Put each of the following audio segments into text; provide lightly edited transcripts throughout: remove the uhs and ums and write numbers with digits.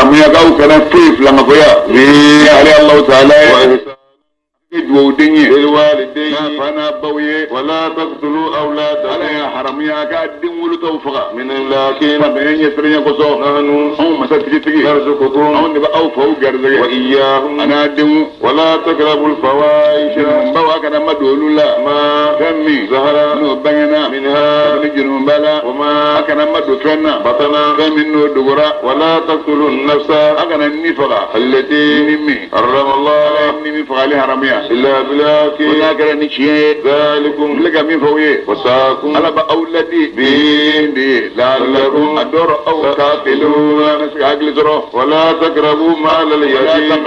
haramuya ga ukana fif la magoya bi ali Allah ta'ala ودني للوالدين فانا بويه ولا تقتلوا أولادكم على حرميا قاعدين ولو توفقا من لكن فبين يسرين قصو نحن هم مسات تيجي نرزقكم هم نبقى اوفوا غرزي وإياهم انا ادم ولا تقربوا الفواحش بوا كان ما دولوا لا ما كمي ظهر نو بينا منها نجن بلا وما كان ما دفنا بطنا كم نو دغرا ولا تقتلوا النفس كان النفقا التي نمي حرم الله نمي فعلي حرميا إلا بالحق ولا كان نشيه ذلكم لك مين فويه وساكم على أولادي بين لعلكم أدور أو تاكلون أجل زرو ولا تقربوا مال اليتيم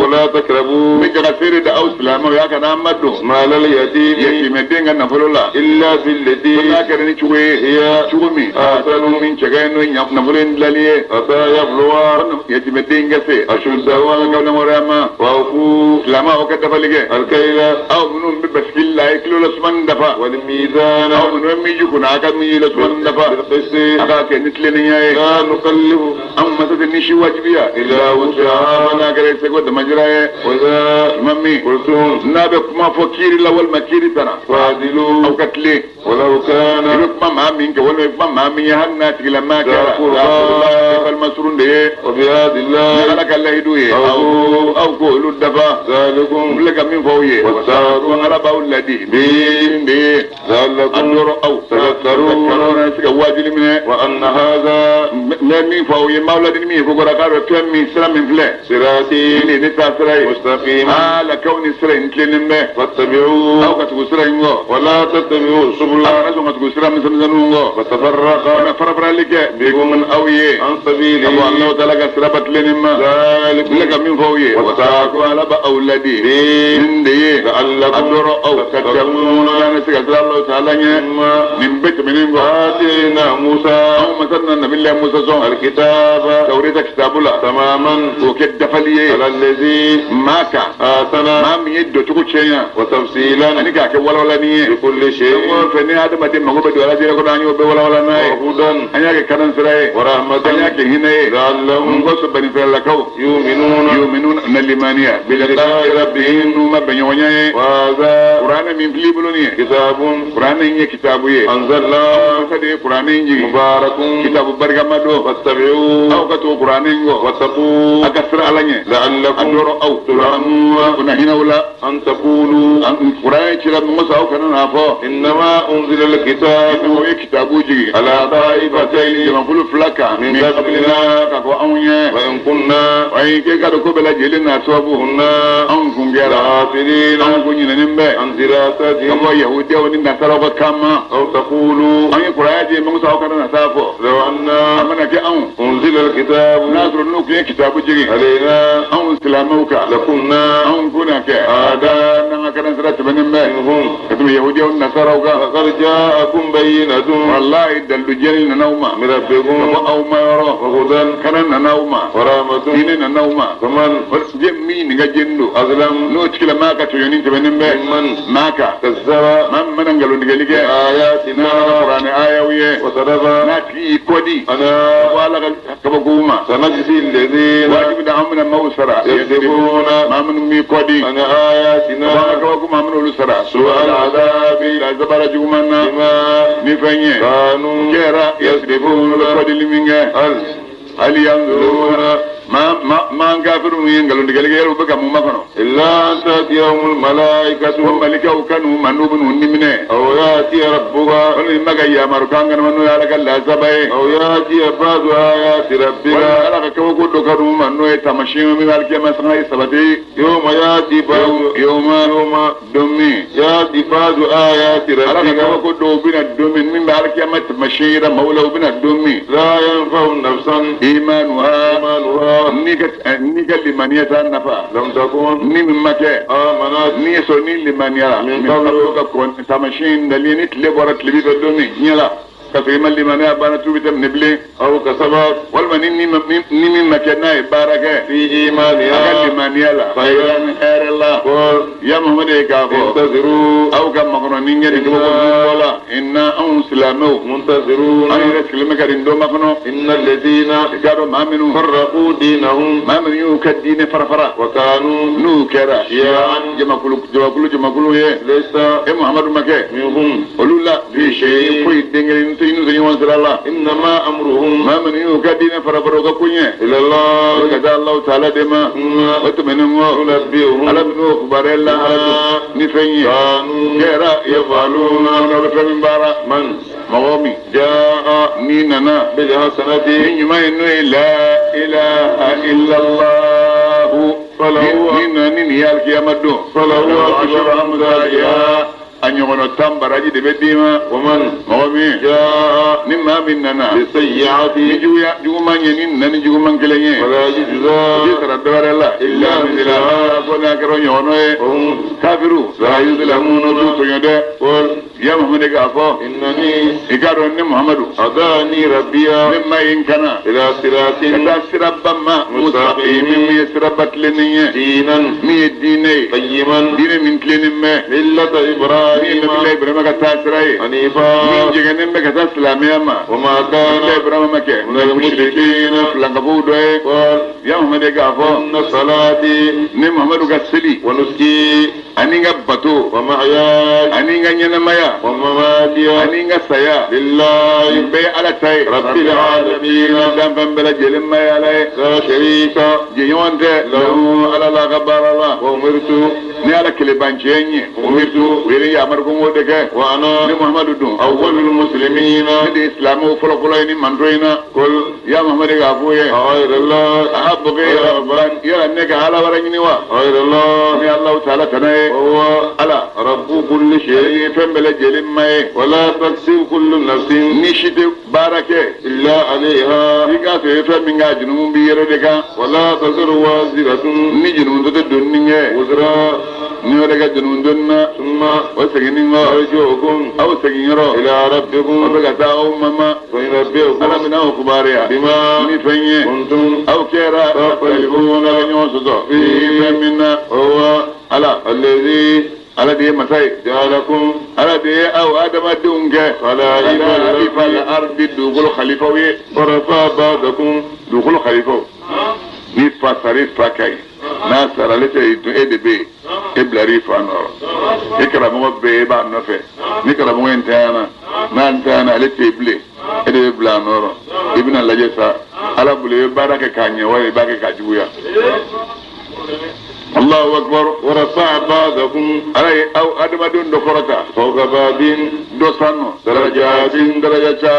ولا تقربوا مجرى سيرد أو سلام يا كان أمدو مال اليتيم يتيمدين أن نفعل الله إلا بالتي ولا كان نشوي هي شومي أحسن من شجعين نفعلين لليه حتى يبلغ يتيمدين جسي أشده وكذا مريما وأوفوا سلام أو كذا فلقة الكيل أو منهم ببسكيل لا يكلوا لسمان دفع والميزان أو منهم يجون عكاد مي لسمان دفع بالقسط أكاد نتلني لا نكلف أو مثلا نشي واجبيا إلا وسعها أنا كده سيقول دمجراه وإذا مامي قلتم نابك ما فكير الأول ما كير تنا فاعدلوا أو كتلي ولو كان يبقى ما مين كون يبقى ما مين يهنا تقول ما كذا المسرون ده وبهذا الله لك الله يدوي أو كل الدفا ذلكم لك من فويه وساروا على باولدي بين ذلكم أندور أو تذكرون واجل منه وأن هذا من فويه مولد مين فوق ركار كم من سلام من فلا صراطي إني نتاسري مستقيما على كون سرين كلمة فاتبعوه أو كتقصرين ولا تتبعوا السبل أنا سو كتقصر من سنزنون فتفرق أنا فرفر لك بيكم من أويه عن سبيله أبو الله تعالى كسربت لنما ذلك لك من فويه وساقوا على بأولادي من دي لعلكم أدور أو تتقون أنا سكتر الله تعالى من بيت من آتينا موسى أو مثلا النبي الله موسى صلى الكتاب توريت كتاب الله تماما وكد فليه على الذي ما كان آتنا ما ميد تقول شيئا وتفصيلا أنا كأك ولا نية بكل شيء فني هذا ما تم مغبى ولا شيء كنا نيو ولا ناي وهدى أنا كأنن سراي ورحمة أنا كهنا لعلهم نقص بني فلكوا يؤمنون نلمانيا بلقاء ربهم ما بنيونيا وهذا قرآن من فيلي بلوني كتاب قرآن إني كتابه أنزلنا كده قرآن إني مبارك كتاب بركمادو فاتبعوه أو كتو قرآن إنغو واتقوا أكسر عليه لعلكم أدور أو ترحمون كنا هنا ولا أن تقولوا قرآن كتاب موسى أو كنا نافو إنما أنزل الكتاب هو كتابه جي على طائفتين كما كل فلكا من قبلنا كاكو أونيا وإن كنا وإن كيكادو كبلا جيلنا سوابهن أن كنجرا غافلين أن كنجنا نمبي عن دراستهم كما يهوديا وننا سراغ كما أو تقولوا أن قرآن جي موسى أو كنا نسافو لو أن أمنا كي أون أنزل الكتاب ناصر النوك كتابه جي علينا أون سلاموكا لكنا أون كنا كي آداء نما كنا سرات بنمبي منهم كتب يهوديا وننا فقد جاءكم بينة والله دلو جيلنا نوما من ربكم أو ما يرى وهدى كنا نوما ورحمة ديننا نوما فمن جمين نجندو أظلم نو تكلا ماكا تيونين تبنمبي ممن ماكا كذب من نقلو نقلق آياتنا قرآن آية ويه وصدف ناتي كودي أنا والا كبقوما سنجزي الذين واجب دعمنا موسرا يكذبون ما من مي كودي عن آياتنا والا كبقوما من أولسرا سوء العذاب لا زبارة جومنا بما نفنيه كانوا كيرا يسرفون كودي لمنغا هل ينظرون ما كافرون ينقلون دقالي بك ممكنو إلا أن تأتيهم الملائكة وملكة وكانوا منوب ونمنه أو يأتي ربك ولما يا مركان منو يالك الله سبعي أو يأتي بعض آيات ربك ولا لك كوكو دكانوا منو يتمشي من مالك ما سناي سبتي يوم يأتي بعض يوم دمي يأتي بعض آيات لك ربك كوكو دو بين الدمي من مالك ما تمشي مولى بين الدمي لا ينفع نفسا إيمانها نيكا لمن نفع لم تكن ni min make آمنت ni so ni limaniya min qablu ka kon tamashin dalini tle borat libi do mi nyala ka fi mal limaniya bana tubi tam nible أو كسبت wal walma ni makena ibaraka في إيمانها akalli maniala khayran khairallah ya muhammad kafo انتظروا aw kam makono ninge de ko wala inna islamu منتظرون ay rasulama kadin do makono إن الذين gado maminu فرقوا دينهم maminu yukadine farfara وكانوا nu kera شيعا jamakulu ye ليس e muhammadu make منهم olula fi shay koy dengel ni inu zanyi wansala إنما أمرهم maminu yukadine farfara ko kunye إلى الله kaza allah taala de ma ثم watmenngo ينبئهم ala binu barella ala ni fenye كانوا kera يفعلون no femin bara من magomi جاء ni nana بالحسنة إنما إنه لا إله إلا الله فله نين يالك يا مدو فله عشر أمثالها أن يغنى التنبراجي دي بديما ومن مغمي جاء نما مننا بالسيئة نجو من ينين نجو من كلين ولا يجزى جسر الدوار الله إلا مثلها قلنا كرون يغنى وهم كافروا لا يظلمون دوتو يدى قل يا محمد كافو إنني إكارو أن محمد هداني ربي مما ينكنا إلى صراط كذا سربا ما مستقيم من سربت لنية دينا مي الديني قيما دين من كلين ما ملة مي إبراهيم نبي إبراهيم كتاسرائي مي حنيفا جعلنا ما كتاسلامي ما وما كان نبي إبراهيم ما كه من المشركين فلانكبو دوي قال يا محمد كافو إن صلاتي ني محمد كسلي ونسكي أنيغا باتو ومحياي أنيغا نينمايا ومماتي أنيغا سيا لله بي على تاي رب العالمين دام بلا جلم ما يلاي لا شريك جيون له على لا غبار الله وأمرت ni ala kele banjenye umirtu wele ya marko ngode ke وأنا ni muhammadu dun أول المسلمين ni islamu folo ni mandroina قل ya muhammadu ga fuye غير الله ahabbu ya rabban ya ne ka ala warani wa غير الله ni allah taala tanaye وهو ala رب كل شيء yi fembele jelim mai ولا تكسب كل نفس ni shite barake إلا عليها ika se feminga jinum bi yere de ka ولا تزر وازرة ni jinum to donninge وزر ni yere ga jinum donna ثم wasagininga يرجعكم aw sagingero إلى ربكم obaga ta o mama فينبئكم ala mina o kubariya بما ni fenye كنتم aw kera talibuna ga nyoso fi femina وهو ala الذي ala de masai جعلكم ala de aw adama dunge خلائف fal ardi dugul khalifa wi ورفع بعضكم dugul khalifa ni fasari fakai na saralete itu edebe eblari fanoro ikra mo be ba nofe ni kra mo entana na entana alete ble edebe blanoro ibn al-lajasa ala bule baraka kanye wa baraka kajuya الله أكبر ورفع بعضكم علي أو أدم دون دكرتا فوق بعض دوسانو درجات درجة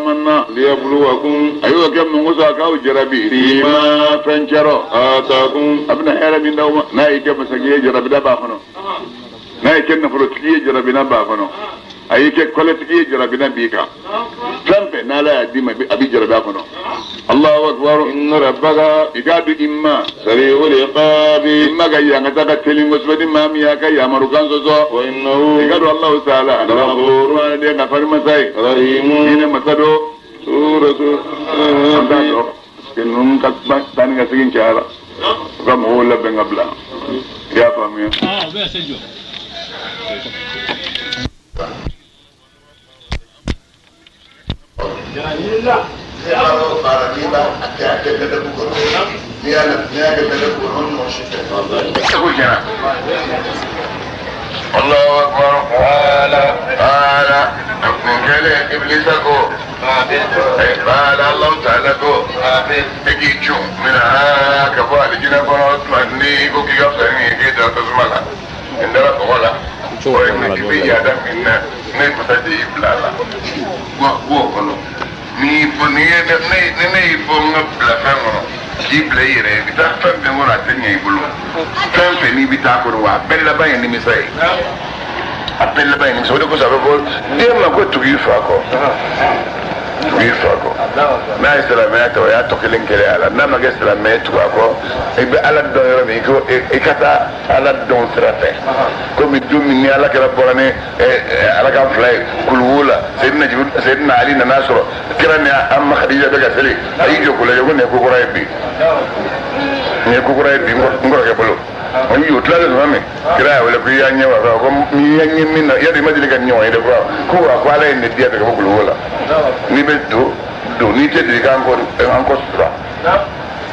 منا ليبلوكم أيوة كم نوزا كاو جربي فيما فنشرو آتاكم أبنا هيرا من دوما ناي كم سجيه جربي دا بافنو ناي كم نفرتكيه جربي نا بافنو أي كم كولتكيه جربي نا بيكا فنبه نالا ديما أبي جربي بافنو الله أكبر إن ربك إكاد إما سريع العقاب إما كي ينتقى تلين وسبب ما مياكا يا مروكان سوسو وإنه إكاد الله تعالى غفور دي غفر مساي رحيم إن مسادو سورة أمدادو إنهم كتبان تاني كسكين شهر كم هو لبن قبلا يا فامي بس سجوا الله أكبر قال من كل إبليس قال الله تعالى اجيجو منها كفال جنبنا تمني كوكي يفتني كده تزملا عندنا تقولا وإن كبي يادم إن نفتدي إبلالا وقلو ni fo nga bla fengo di playere bi ta fa be ngora tenya ibulu fa ni bi ta ko wa bella ba ni mi sai appella ba ni so de ko sa bo de ma ko tu gi fa ko bi fako na islamiyya to ya to kelen kele ala na ma islamiyya to ko e be ala do yo mi ko e kata ala don trafe ko mi dum ni ala kala borane ala ka flay kulwula sayyidina ali na nasro kirani amma khadija daga sele ayi jo kula yo ne ko ko ray bi ne ko ko ray bi ngoro ke bolo ani yo tla do mame kira wala ko ya nyawa ko mi yanyi min ya di majili kan nyawa de ko ko ala ne dia daga kulwula ni be do ni te di kan ko sutra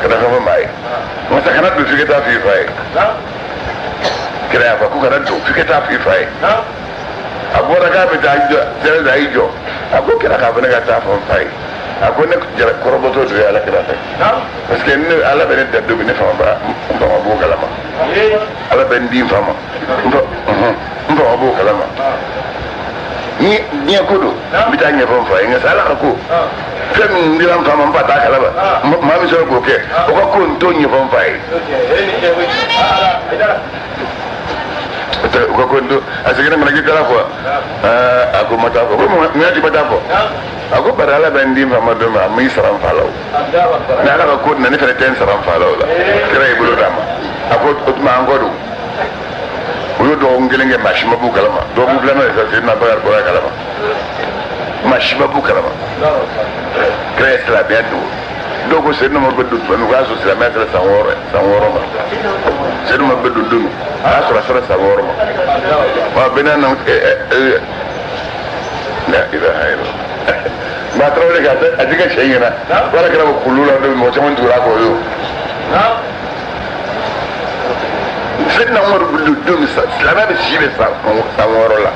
kada ko mai masa kana do fiketa fi fai kira ko kada do fiketa fi fai agora ka be da ijo ago kira ka bana ta fon fai ago ne jara koroboto do ala kira fai parce que ne ala be da do ne fa ba bo kalama ala be ndi fama ndo bo kalama ni ko do bitanya fon fai nga sala ko fem ndiram fama ba ta kalaba ma mi so ko ke o ko nto ni fon fai ko kondo asigina mana kala ko ako mata ko mi ati mata ko ako barala bandi mamado ma mi saram falaw na ala ko na ni fere ten saram falaw la kira ibulu dama ako utma ngodu uyo do ngelenge mashima bu kalama do bu blana sa sidna bagar ko kalama mashima bu kalama kira isla biadu do ko sidna mo beddu no gaso sila metra sanworo ma sidna mo beddu dunu asura sanworo ma bina na la ilaha illa ma trawle ga adiga shayina wala kala ko kulula do mo chamon dura ko yo sidna mo beddu dunu salama be sibe sanworo la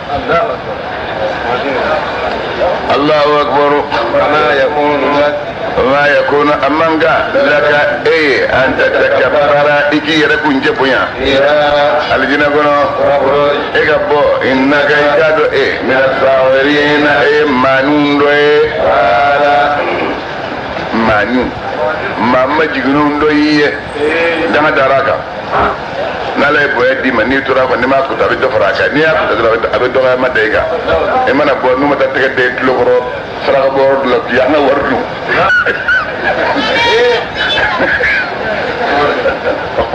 Allahu akbar ما يكون أمانغا لك أن تتكبر إكي يركون جبويا الجنة كنو إكبو إنك إكادو من الصاغرين مانون دوي مانون ماما جيغنون دوي دانا داراكا nala e boye di mani tura ko ni ma ko tabi do faraka ni ya ko tabi do ma dega e mana bo nu mata tege de logoro faraka bo do ya na wardu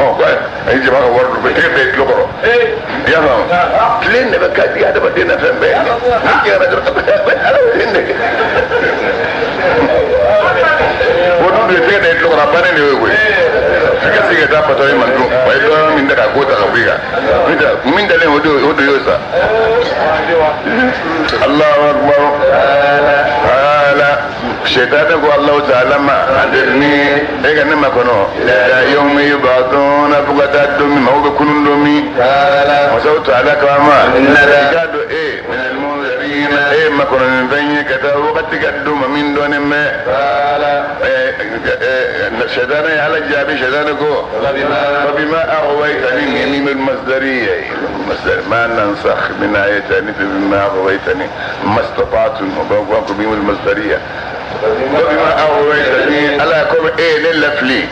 oh ko ay jima ko wardu be tege de logoro ya ha clean ne ba ka di ada ba de na fembe ni ya na do ala hinde wo do de tege de logoro ba ne ne we siga ta pato yi mandu bai do min da ko ta kabiga min da le odo yosa Allahu akbar ala shaytan ko Allah ta'ala ma adirni e ga ne makono la yawmi yubaduna bugata dum ma ko kunun domi ala wa sautu ala kama inna rajadu min al-munzirin makono banye kata waqti gadum min don me ala شدانا على الجابي شدانكو فبما أغويتني من المصدرية ما ننسخ من آيتني فبما أغويتني ما استطعتم وبقوكم بهم المصدرية فبما أغويتني ألا كم للفلي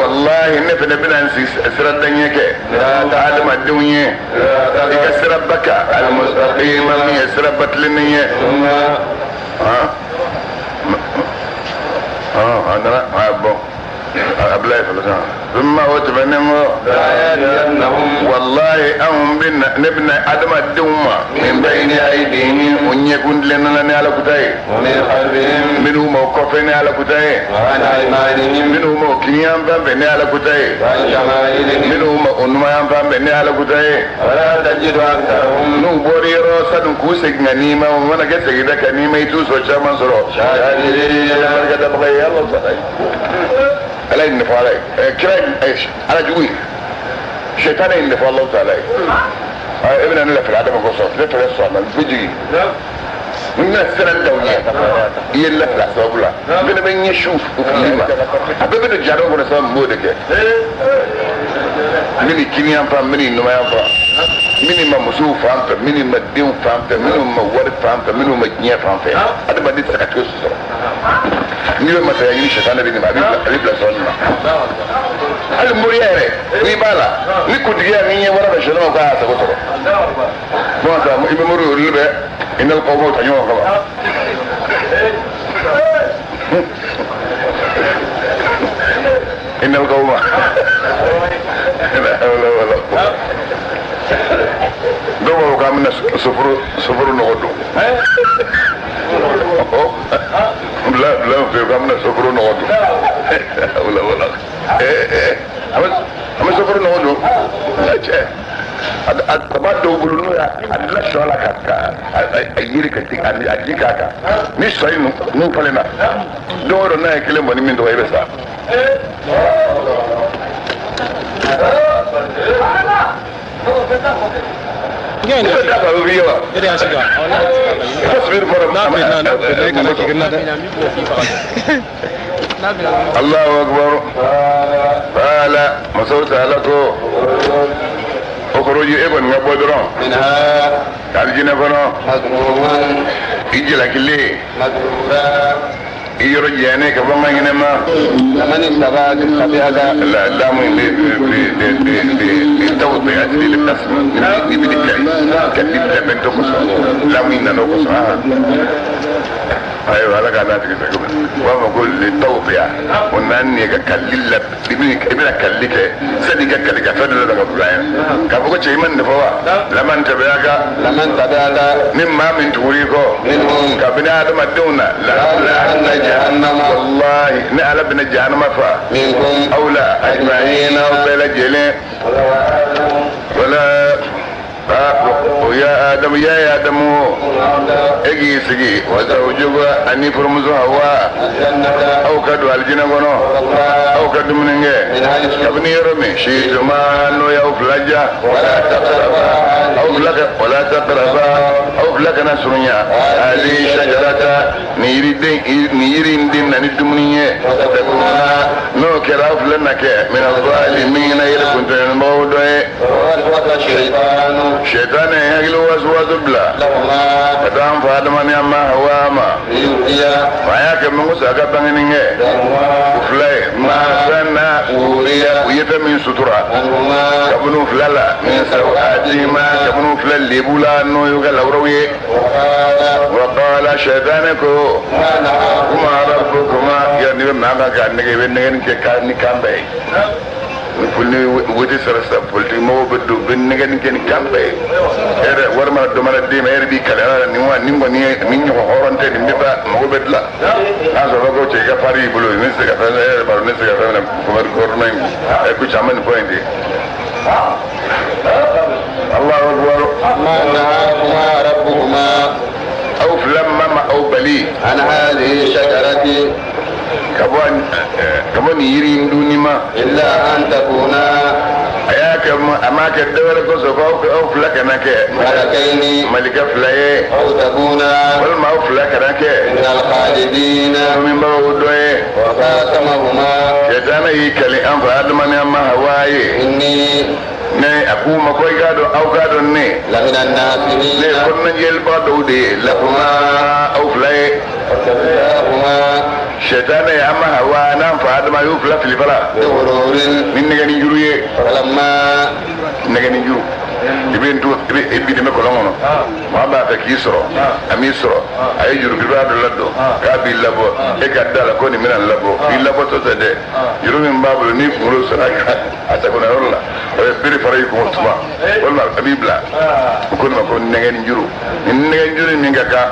والله نفنا بنا سرد دنيك تعلم الدنيا يكسر بك المستقيم يسر بطلنية أنا أبو أبلاي فلسان ثم أتبنمو والله أهم بنا نبنى أدم الدوما من بين أيديهم ونيكون لنا على كتاي ومن خلفهم منهم موقفين على كتاي وعن أيمانهم منهم موكيان فانبني على كتاي وعن شمائلهم منهم أنميان فانبني على كتاي ولا تجد أكثرهم نوبوري روسا نكوسك نيمة ومنا كسك إذا نيمة يتوسو شامان سرو شاهدين لما كتبغي الله صحيح على النفع علي كراين ايش على جوي شيطان النفع الله تعالى ابن انا في العدم القصص لا في الصوم بيجي من السنه الدوليه هي اللي في الحساب لا بنا بين يشوف وكلمه ابدا الجارو ولا سام مودك مني كينيان فام مني نما ينفع مني ما مسوف فهمت مني ما ديو فهمت مني ما ورد فهمت مني ما جنيه فهمت هذا بدي سكتوس niwe masayani shetani bini mabibla sonna hal muriyere ni bala ni kudiya ni wara ba shona ko asa ko to mo ta ibe muru ulbe inal qawmu tanyo ko صبر نغدو لا في قامنا صبر نغدو ولا أما صبر نغدو attabado bulunu ya adla shola kaka ayiri kati ajikaka ni soyinu nu palena doro na ekele mboni mindo wa ibesa Gani? Ita ba ruwa ba. Ida ya shiga. Tasbir fara. Na kana ki ganna da. Allahu akbar. Qala masauta lako. Okoroju ebon ngabodron. منها Aljina kono. مذموما Ijila kile. مذموما Iyoro jene ka banga nginema. لمن استبعد الخبيئة لا لا من للتوضيح للقسم من كتبت من تقص لا من نقص ايوه هلا قاعد كده وما اقول للتوضيح قلنا اني كلل ابن كلك صدق كلك فدل ده ابراهيم كفوق شيء من فوا لمن تبعك لمن تبعد مما من توريكو منهم كبنا ادم الدون لا أن جهنم والله نعلم بن جهنم فا منكم أولى أجمعين وبلا جلين ولا يا آدم يا آدم اجي سجي وزوجك أني فرمزو هوا أو كدو الجنة غنو أو كدو مننجة كبني رمي شيء زمان ويا أفلاجا ولا تقربا أو فلك ولا تقربا أو فلك نسرنيا هذه شجرة نيرين دين ندمنيه تكونا نو كراف لنك من الظالمين إلى كنت الموضوع شيطان يقول وسوس بلا لهما فتام فادمان يا ما هو ما ليؤتيا وياك من مسا كبنينه فلاي ما سنا وريا ويتمين سترة عنهما كبنو فلالا من سواتهما كبنو فلال لبولا نو يقال أوروي وقال شيطانكو ما نهاكما kuma rabbukuma ya ni ma ga ga ne ga ne ke ka ni kambe fulni wodi sarasa fulti mo beddu ben ne ga ni ken kambe ere war ma do mara de ma ere bi kala ni wa ni ngoni ni ni ko horonte ni ba mo bedla na so ko ce ga fari bulo ni se ga fa ere ba ni se ga fa na ko mar ko no e ku chaman point Allahu akbar ما نهاكما ربكما أو فلما أو بلي عن هذه الشجرة كمان يرين دوني ما إلا أن تكونا أياك أماك الدولة كسوف أو فلك نك ملكين ملك فلاي أو تكونا والما أو فلك نك من الخالدين من بودوي وخاتمهما شيطان يكلي أنف أدمان يما هواي إني ne akuma koy gado aw gado ne لمن الناصحين ne kon na jël ba do de la kuma aw flay وكذبهما shaytan ya ma hawa nan fa adama yu fla fil fala بغرور min ne gani juru ye فلما ne gani juru ibin to ibi de me ko longono ma ba ka ki soro ami soro ay juru bi ba do laddo ka bi labo e ka dala ko ni min labo bi labo to de juru min babu ni mulu saraka asakuna rolla e biri faray ko tuma wala abibla ko ma ko ne gani juru ni ne gani juru min ga ka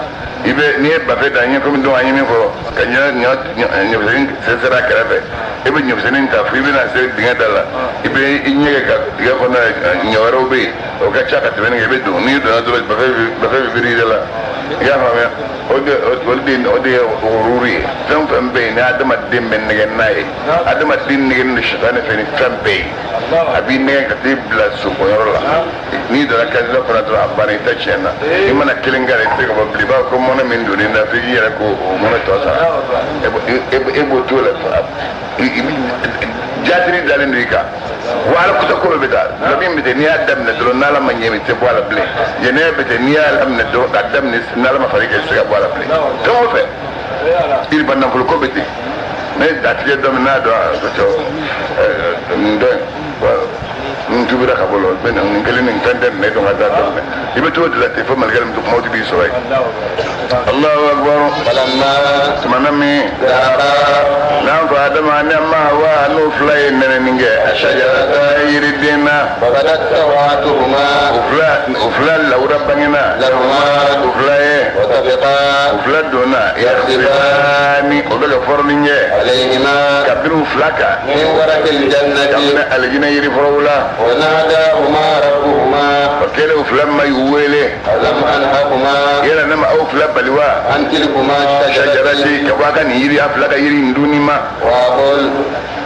ibe ni ba fe da nyi ko min do anyi min ko ka nya sesera karabe ibe nyu senin ta fi bina se dinga dala ibe inye ka ya ko na nyawaro be o ka chaka te benga ibe do ni do na do ba fe biri dala ya fa me o de ururi tan fa be na adama dim men ne nai adama din ne ne shitane fe ni tambe abi ne ka te bla su ko yorola ni do ka zo ko na do abani ta chena ni mana kilinga te ko bli ba ko mona min do ni na fi yera ko mona to sa ebo to la jatiri dalen rika wala kuta ko be da labin be ni adam na do nala ma nyemi te bola ble je ne be ni alam na do adam ni nala ma farike se bola ble to mo fe il ban na ko be ti ne datije do na do to ndo ntubira ka bolo ben ngeli nin tanden ne do ngada do ne ibe to de la te fo mal galam do mawdi bi soy Allahu akbar فلما manami ذهبا na fa adama ne ma wa no fly ne ninge shajarata yiridina فبدت سواتهما ufla laura bangina لهما ufla وطفقا ufla dona yakhsifani odaga forninge عليهما kabiru flaka من ورق الجنة kamna aljina yiri forula وناداهما ربهما wakele ufla mai uwele ألم أنهكما yela nama au fla baliwa عن تلكما الشجرة shajarati kabaka ni yiri aflaka yiri ndunima وأقول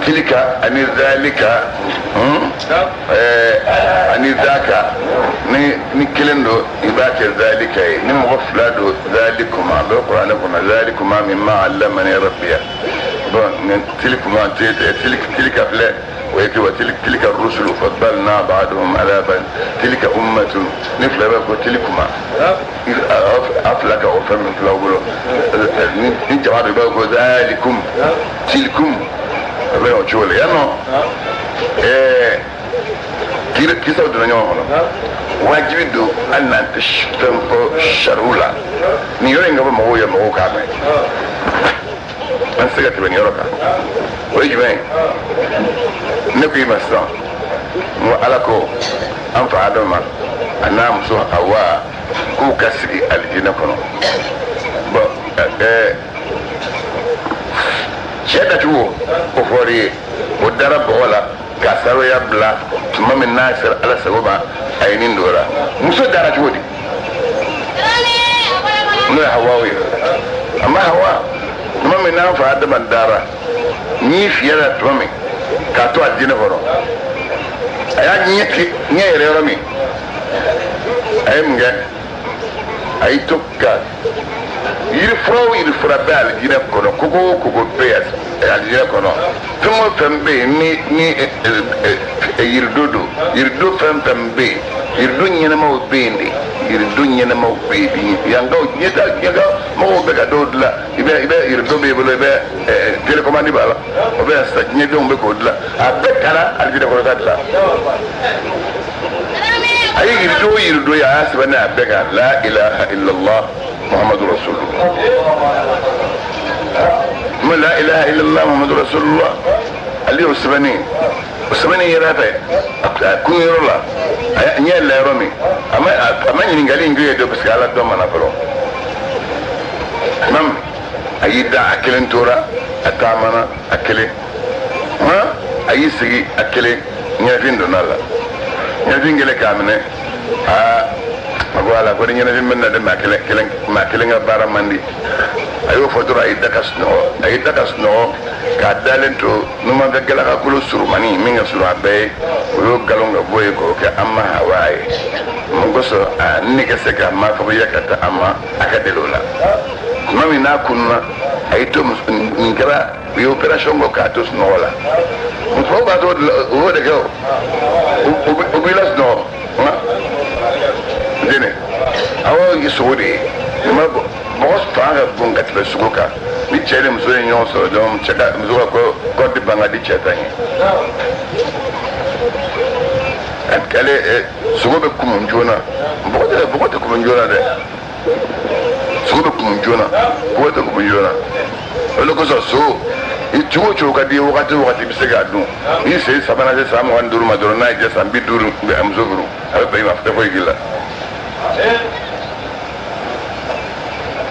تلك أن ذلك أن ذاك نكلندو يباك ذلك نمغفلادو ذلكما بالقرآن كنا ذلكما مما علمني ربي تلكما تلك فلا وتلك الرسل فضلنا بعضهم على بعض تلك أمة نفلا بقى تلكما أفلك وفهم فلاولو نجمع بقى ذلكم تلكم abin o chole yano kisa do nyo hono wajibi do anna tempo sharula ni yore ngaba mo ya mo ka me an sega tibe ni yoroka wajibi ne ko imasa mo alako an fa adama anam so hawa ko kasigi aljina kono bo sheda tuwo ko fori o dara bola ka saro ya bla tuma min nasir ala sagoba ayinin dora muso dara tuwo di no hawawi amma hawa tuma min na fa da bandara ni fiera tuma min ka to adina foro aya nyeki nyere romi ayimge ay tokka yiri fura bɛ alijinɛ kɔnɔ kogo bɛ alijinɛ kɔnɔ fɛn o fɛn bɛ yen ni yirido fɛn fɛn bɛ yen yirido ɲɛnamaw bɛ yen de yirido ɲɛnamaw bɛ yen yangaw ɲɛga mɔgɔw bɛ ka dɔw dilan i bɛ yirido b'i bolo i bɛ telekomandi b'a la o bɛ ɲɛdenw bɛ k'o dilan a bɛɛ taara alijinɛ kɔnɔ ka dilan a ye yirido ye a y'a sɛbɛn ne a bɛɛ kan la ilaha illallah محمد رسول الله ما لا اله الا الله محمد رسول الله اللي هو السبنين يرافع كون يرولا ني لا يرومي اما ني نغالي نجي دو بس على دوما نفرو مام ايدا اكلن تورا اتامنا اكلي ما ايسي اكلي ني فين دونالا ني فين gele kamne magwala ko nyene min na de makele nga bara mandi ayo fodura ay dakas no ka dalento numa ga gala ka kulo surumani minga suru abe ko galonga boye ko ke amma hawaye mun goso ni ke seka ma ko yakata amma aka delola mami na kunna ay to ngara bi operation go ka to snola mun ko ba to o de go o bilas no dene awo yisudi ma boss fanga bunga tbe sugoka ni chere mzo nyo so dom cheka mzo ko di banga di chetani akale sugobe kumunjona bogote kumunjona de sugobe kumunjona bogote kumunjona olo ko so ituo choka di wakati bisega du ni se sabana se samu anduru madoro na je sambi duru be amzoguru abe ma fete fo igila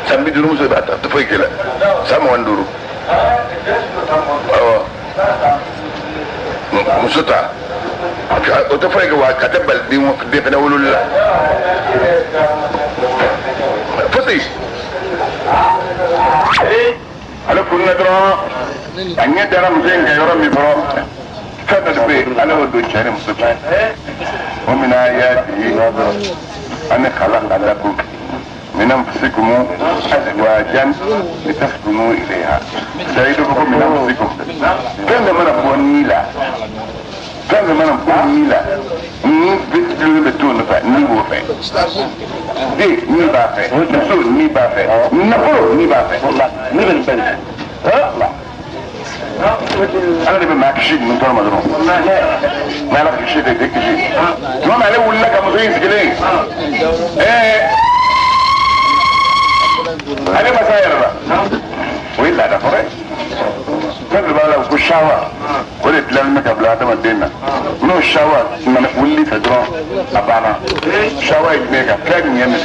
sambi duru muso bata to fo igila samu anduru awa musuta o to fo igwa katabal di mo de fena wululla fosi ala kunna dro anya dara musen ga yoro mi bro kada be ala do chare musuta wa min ayati an khalaqa lakum min anfusikum azwajan litaskunu ilayha sayyidukum min anfusikum kanda mana bonila ni bitu betul fa ni bo fa de ni ba fa so ni ba fa na ko ni ba fa ni ben ben Allah أنا اللي بماكشين من طول ما دروم ما لك شيء ده ديك شيء ما عليه ولا كم زين سكلين أنا مساير بقى وإلا ده فرق كذا بقى لو كش shawa wala tilan maka bla da madina no shawa na wulli ta dro abana shawa ne ka kan yemne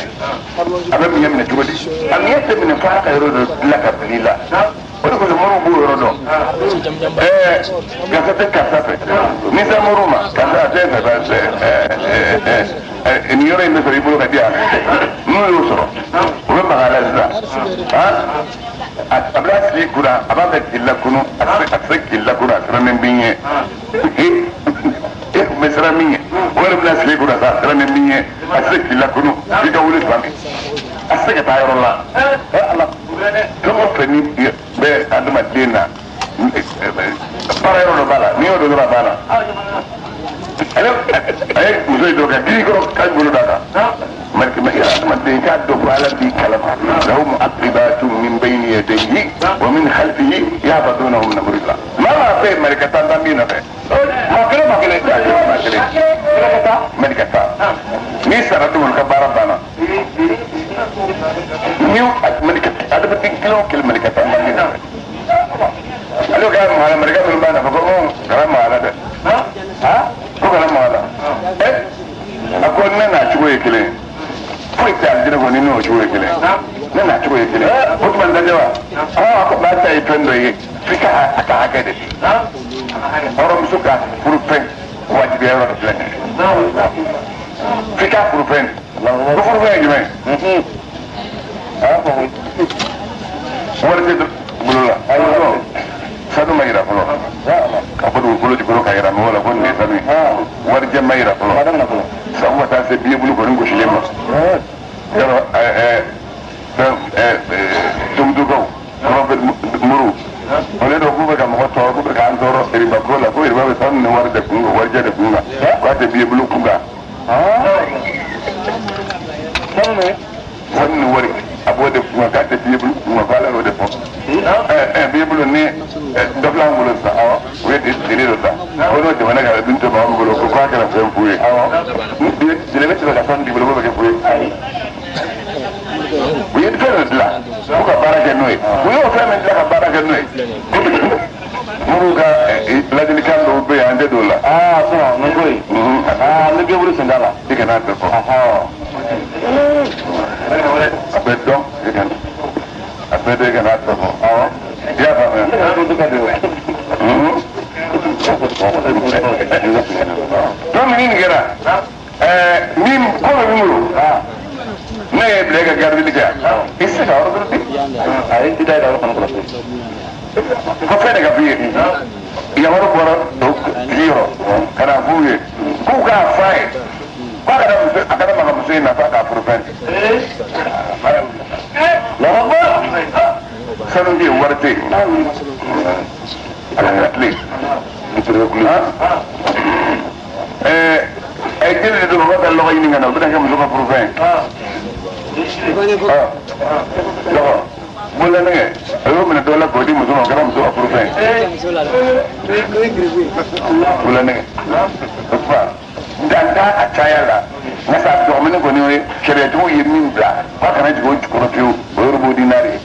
abin yemne jodi am yette min fa ka yoro la ka bilila wala ko mo bu yoro do ga ta ka ta ni sa moruma ka ta ta ba ni yoro ne so ibu ka dia no yo so ko ma ala ha abla si kura abaka killa kunu asre killa kura asramen binye mesra minye wala bla si kura asramen binye asre killa kunu diga wuli bami asre ka tayoro la Allah ko feni be aduma dina para yoro bala ni odo bala ay musoy do ka di ko kay bulu dada marke ma ira ma de ka do ala bi kalama lahum aqibatun min bayni yadayhi wa min khalfihi ya'budunahum min amrillah ma ma fe marke ta damina fe ma kele marke ta ni saratu mun ka barabana ni marke ada betin kilo kil marke ta damina alo ga ma ala marke mun bana ko ga ma ala de ha ko ga ma ala akon na chugo yekele foi ta dina ko ni no chugo yekele na chugo yekele ko man da jawa ko ba ta ipendo yi fika aka haka de orom suka purpen wajibi ya ro plan fika purpen ko purpen ji me ko warje bulula ayo sadu mayra ko kabadu ko ko kayra no wala gonne sadu warje mayra ko sawa ta se biye bulu ko ngo shilema yaro dum dugo robert muru wala do ko ga mo to ko ga andoro ri ba ko la ko ri ba tan no warde ko warje de kunga ko te biye bulu kunga sanne sanne wari abode ko ga te biye bulu ko bala ro de fo biye bulu ne dobla ngulo sa awa wede dilo sa ko no de wana ga binto ba ngulo ko ka ra fe fuye awa dile metti la fan di bulu ba ke fuye oui de faire de là pour que baraka noy oui on fait maintenant la baraka noy muruga la delicat do be ande do la so no goy le be wuri sandala digana be ko abe do digana abe de gana to ko ya ba me do ka de to mi ni gera mim ko mi muru ne blega gardi ga isse da ordo ti ai ti dai da ko ko fede ga bi ya waro ko do zero kana buye ku ga fai ko ga da ma musin na fa ka profen la ba sanu di warte atli kene do ko dal loxo ni nga do da nga mu ko profen mo la ngé ayo mena do la ko di mo so garam so profen mo la ngé fa danda ataya la na sa do mena ko ni kere to yemin bla pa kana ji ko ko piu bo dinari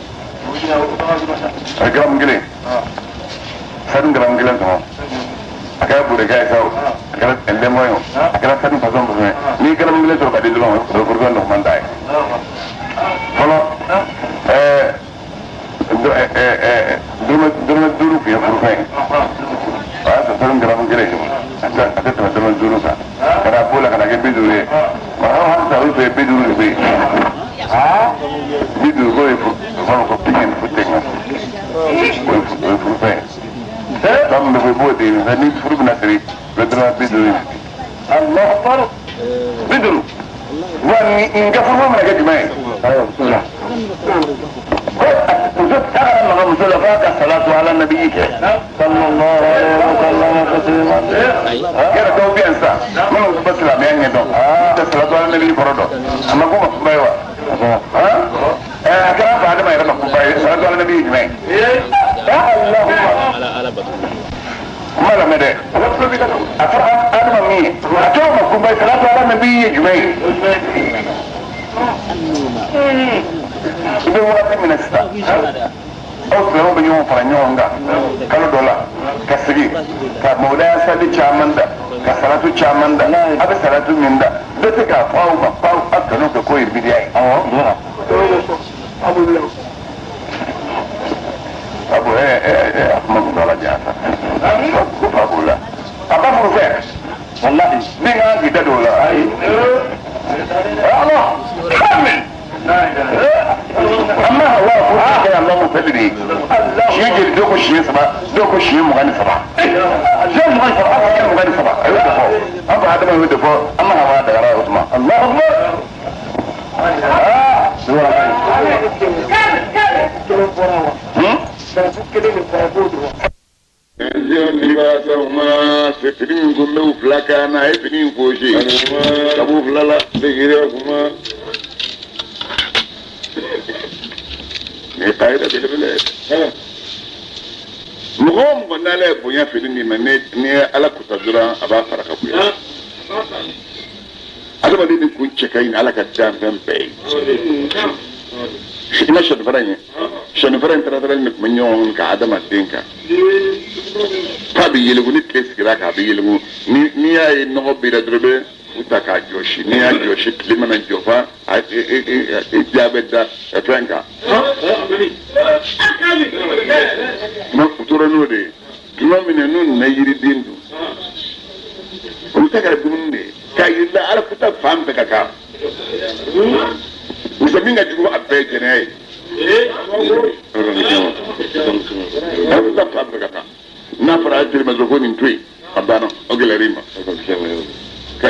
garam ngile san garam ngile to akara bude ga saw akara elle moyo akara tan façon ko ni garam ngile to ba di do do ko do man dai folo dulu ke profen sa tan garam ngile ata to dulu ka kara bola kana ke bidure ma ha sa wi pe bidure be bidure ko pingen futenga ko profen dam be bodi ni furu na seri vedra bidure Allah akbar bidure wani inga furu ma ga jimai ayo bismillah وجد تعلم غمزل فاك الصلاة على النبي صلى الله عليه وسلم تسليما كده تو بينسى من بس لا بيان يدو الصلاة على النبي فرضو اما قوم بايوا كلام بعد ما يرمى الصلاة على النبي جمعين يا الله ما لم يدع أفهم أنا مين أتوم أقوم بالصلاة على النبي جمعين ibe wala min sta o be o be yo fara nyonga kala dola ka ka maulaya sadi chamanda ka salatu chamanda aba salatu minda da ta ka fawo ba fawo aka no ka koyi bidiyai abu ahmad dala jata ko fabula aba profet wallahi dinga gida dola ai Allah amin amma Allah ko kai Allah mu fadri shi ke doko shi saba doko shi mu gani saba zan mu gani saba aka mu gani saba ayo da ko aba hada mai da ko amma hawa da ra Usman Allah akbar libasahuma setirin gumbe flaka na efinin foshi kabu flala digire kuma ne kaida bele mugom gonale bonya fini ne ala kutadura aba faraka buya adama ne kun cekai ne ala ka dan pempe ina shan faranye shan faranye tara ne manyon ka adama dinka ka bi yelgu ni tes kira ka bi yelgu ni ya no bi da drobe utaka joshi ni ya joshi limana jofa jabeda franka ma kutura no de tuma mine nun na yiri dindu utaka dunde kai da ala kuta fam ta kaka usaminga jugo abeje ne na fara jiri mazokoni ntui abana ogele rima ka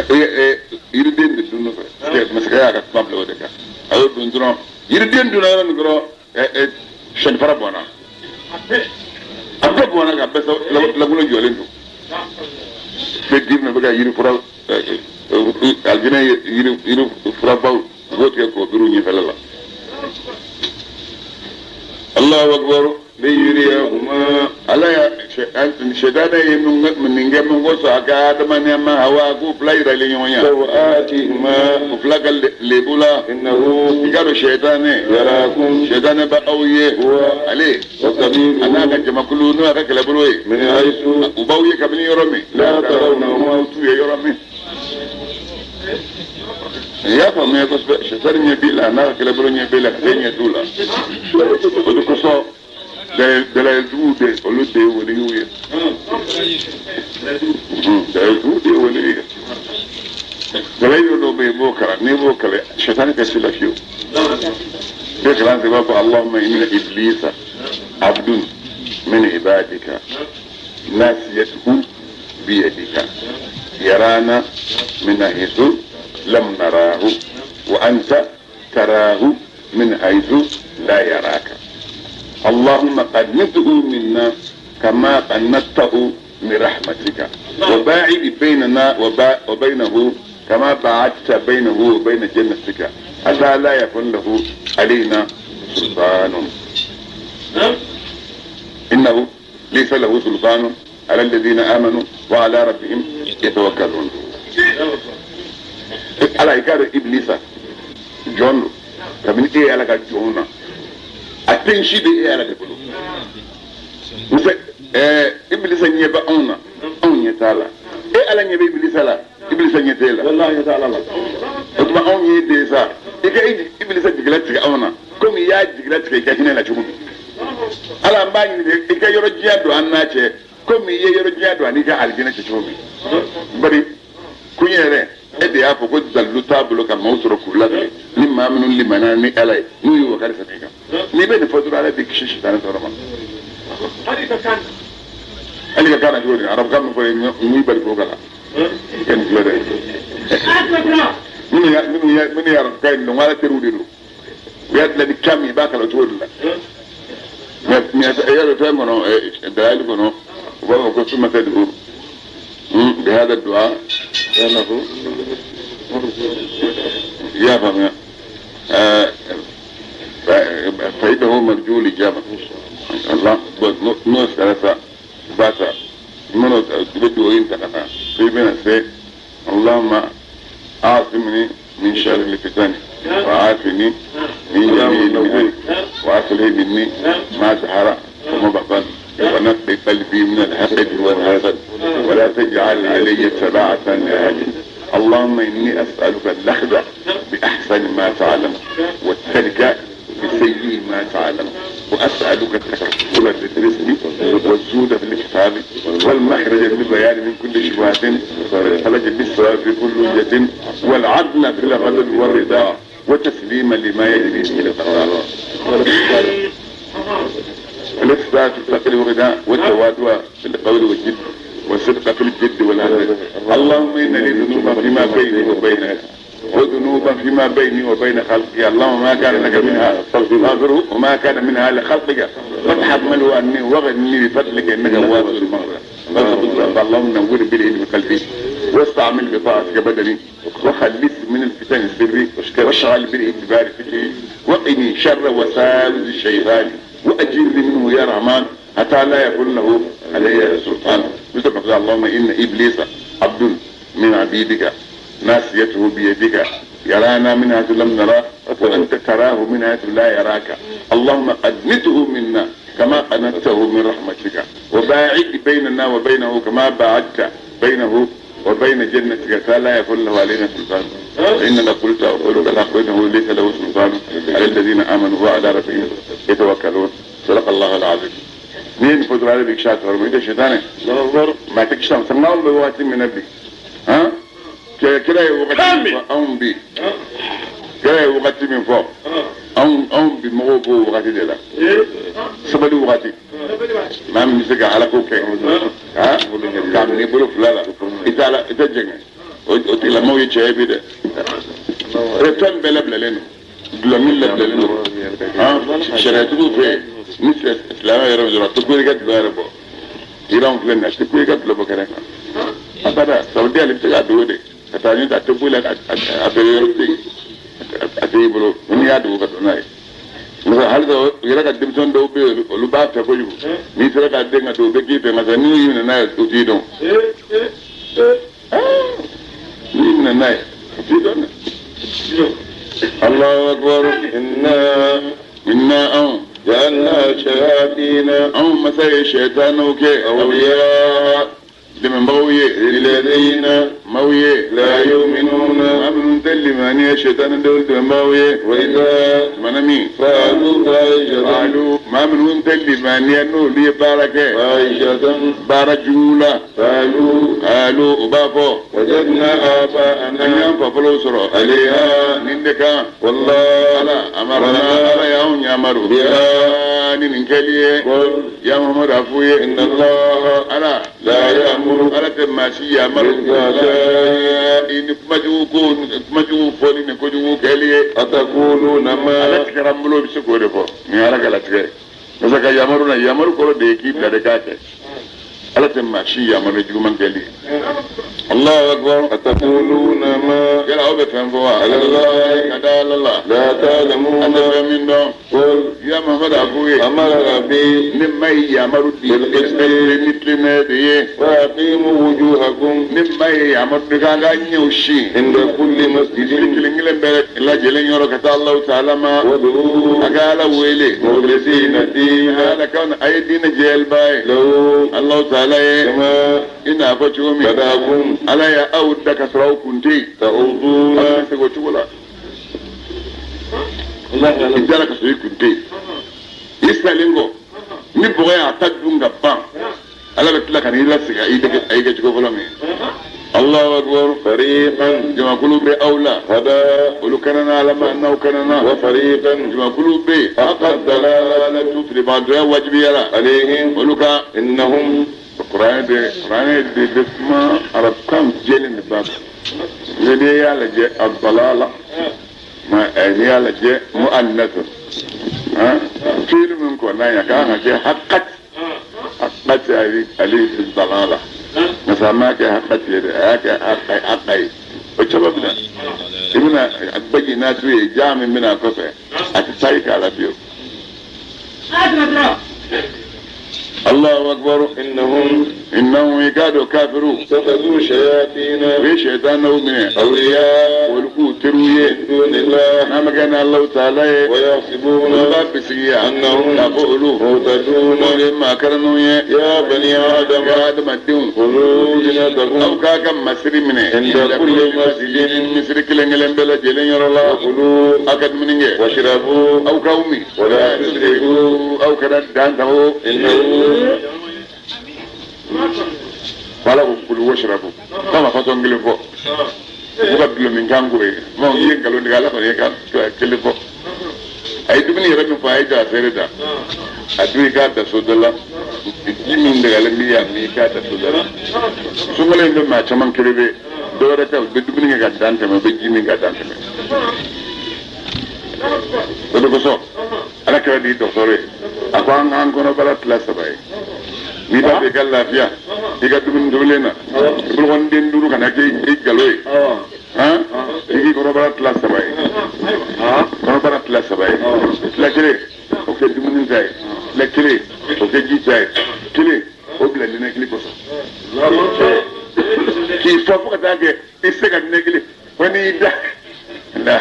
yiri den de dunu fa ke masaka ya ka pablo odeka ayo dundro yiri den dunu na ngro shen fara bona abbe bona ka besa la gulo jolendu be dirna be ga yiri fura algina yiri fura baw gote ko biru ni felala Allahu akbar liyuriyahuma ala ya shedana yenu mninge mungo saka da manema hawa ku flaira le nyonya atihima flagal lebula innahu igaro shedane yarakum shedane ba awye ale wasabil anaka jamakulu no aka kala bulwe min aisu ubawye kabni yoromi la tarawna ma tu yoromi ya fa me ko shedane nye bila na kala bulwe bila kenya dula ko so de la dude o lo de woni yuye de dude woni yuye de la yo be bokara ne bokale shaytan ka sila fiyo de kalan de baba allahumma inna iblisa abdun min ibadika nasiyatuhu bi yadika yarana min haythu lam narahu wa anta tarahu min haythu la yaraka اللهم قنته منا كما قنته من رحمتك وباعد بيننا وبينه كما باعدت بينه وبين جنتك حتى لا يكون له علينا سلطان إنه ليس له سلطان على الذين آمنوا وعلى ربهم يتوكلون على إكار إبليس جون كمن إيه على جونا aten shi de era de bulu musa iblisa nyeba ona onya tala ala nyeba iblisa la iblisa nyetela wallahi ta'ala la kuma onye de sa ika iblisa diglati ona komi ya diglati ka hinela chumu ala mbani de ika yoro jiado annache komi ye yoro jiado anika aljina chumu bari kunyere ede apo ko dallu tablo ka mawsuro kulati limma minun limana ni alai ni wa kalisa tika ni be fodura ala de kishi tan toroma ali ka kana jodi arab kam ko ni bari ko kala ken glore ni ya kay no wala terudi do yat la di kami ba kala jodi la mi ya to ngono dal ngono wa ko suma tadu بهذا الدعاء لأنه يا فهم فإنه مرجو الإجابة الله نوس ثلاثة باسا منو بدو انت كذا في بين السيد اللهم عاصمني من شر الفتن وعافني من جميع الفتن وأصلح مني ما سحر وما بطن ونقي قلبي من الحسد والحسد ولا تجعل علي تبعة لأحد. اللهم إني أسألك اللخذ بأحسن ما تعلم والترك بسيء ما تعلم وأسألك التكفل بالرزق والزود في الإكتاب والمخرج بالبيان من كل شبهة والخرج بالصواب في كل وجهة والعدل في الغضب والرضا وتسليما لما يجري به القضاء والإثبات في العقل والغناء والتواضع في القول والجد والصدق في الجد والهدف. اللهم إن لي ذنوبا فيما بيني وبينك وذنوبا فيما بيني وبين خلقك. اللهم ما كان لك منها فاغفره وما كان منها لخلقك فاتحمله عني واغنني بفضلك انك واسع المغفرة. اللهم نور بالعلم قلبي واستعمل بطاعتك بدني وخلص من الفتن السري واشغل بالاعتبار فكري وقني شر وساوس الشيطان واجرني منه يا رحمن حتى لا يكون له علي سلطان. مثل اللهم ان ابليس عبد من عبيدك ناسيته بيدك يرانا من حيث لم نراه وانت تراه من حيث لا يراك. اللهم قنته منا كما قنته من رحمتك وباعد بيننا وبينه كما باعدت بينه وبين جنتك فلا يكون له علينا سلطان. فاننا قلت اقول الحق انه ليس له سلطان على الذين امنوا وعلى ربهم يتوكلون. صدق الله العظيم. مين فضل بك شاطر ومين الشيطان ما تكشف سمعوا بوقت من نبي ها كده وقتي أم بي كده وقتي من فوق أم بي مغوبو وقتي دلا سبدو وقتي ما مسك على كوكي ها كم نبلو فلالا إتالا إتجنع وتلا مو يشاي بيده رتون بلبل لنا دلمين لبل لنا ها شريتو في مثل إسلام يرمزوا تقولي قد باربو يرام فلنا تقولي قد لبو كرنا أبدا سعودية اللي بتقعد دودي katanya tak terbulan apa yang ati bro ni adu katanya masa hal tu kira kat dimson do be lu ba ta ko yu ni sira ka denga do be ki pe masa ni yu na tu ti don ni na na ti don Allahu akbar inna جعلنا شياطين أو مثل شيطان أولياء لمن بويه الذين مويه لا يؤمنون أمن تلمانية شيطان دول مويه وإذا منامي فعلوا ما من تلمانية نولي باركة عائشة بارجولا قالوا أبافو وجدنا آباءنا أن ففلو سرو عليها نندكا والله على أمرنا على يوم يامروا بها ننكليه يا محمد عفوية إن الله على لا يأمر على تماشي يامر إن كمجو فولي نكجو كليه أتقولون ما على تكرملو بسكوري فو نيارا كالاتكي مسكا يامرنا يامر كولو ديكي بلادكاكي على تماشي يامر نجو من كليه الله أكبر أتقولون ما كلا بفهم فوا على الله كدال الله لا تعلمون أنت فهمين دون قل يا محمد أبوي أمر ربي نما يامر بالقسط مثل ما بيه وأقيموا وجوهكم نما يامر بكاغا نيوشي عند كل مسجد كلين بلد لا جلين يورك الله تعالى ما ودعوه أقال ويلي مخلصين الدين هذا كان أي دين جيل باي لو الله تعالى كما إن أفتشومي بداكم على يا أود كسروا كنتي تعودون سقوطولا الله إنجالا كسروا كنتي يسألينغو نبغي أتدون غبان على بتلا كان يلاسك أيك تشوفوا فلامي الله أكبر فريقا جمع قلوب أولى هذا ولو كاننا على ما أنه كاننا وفريقا جمع قلوب أقد دلالة في بعض واجبية عليهم ولو إنهم القرآن دي بسمة عرب كم جيل نباب لدي يالجي الضلالة ما يالجي مؤنث كيل منكم نايا كان جي حقت عليه الضلالة مثلا ما كي حقت يدي حقي وشبابنا ابنا بينات وي جامع منا كفي أتسايك على بيو الله أكبر إنهم إنهم يكادوا كافروا اتخذوا شياطين في شيطان من أولياء ولقوا ترويه من دون الله نعم كان الله تعالى ويحسبون الله بسيا أنهم يقولوا مهتدون ما كانوا يا بني آدم يا آدم الدين خذوا زينتكم أو كاكا مسري من عند كل مسجد مسري كلين لين بلا جلين يرى الله وكلوا أكد منين واشربوا أو كومي ولا تسرفوا أو كذا دانته إنه wala ko kulu washrabu kama façon ngile fo buka bilo min kangure mo ngi ngalo ndiga la ko yeka kele fo ay dubni yere mi fa ay da sereda adu ka da sodala jimin ndiga le mi ya mi ka da sodala su ngale ndo ma chaman kelebe do rata be dubni ga dante ma be jimin ga dante do ko so ala ka di doktore akwan an kono bala classe bay ni ba be gal lafiya diga dum dolena bul won den duru kana ke galoy ha digi ko bara classe bay ko bara classe bay la kele o ke dum ni tay la kele o ke ji tay kele o bla ni nekli ko ki fofu ka tage isega ni nekli woni da la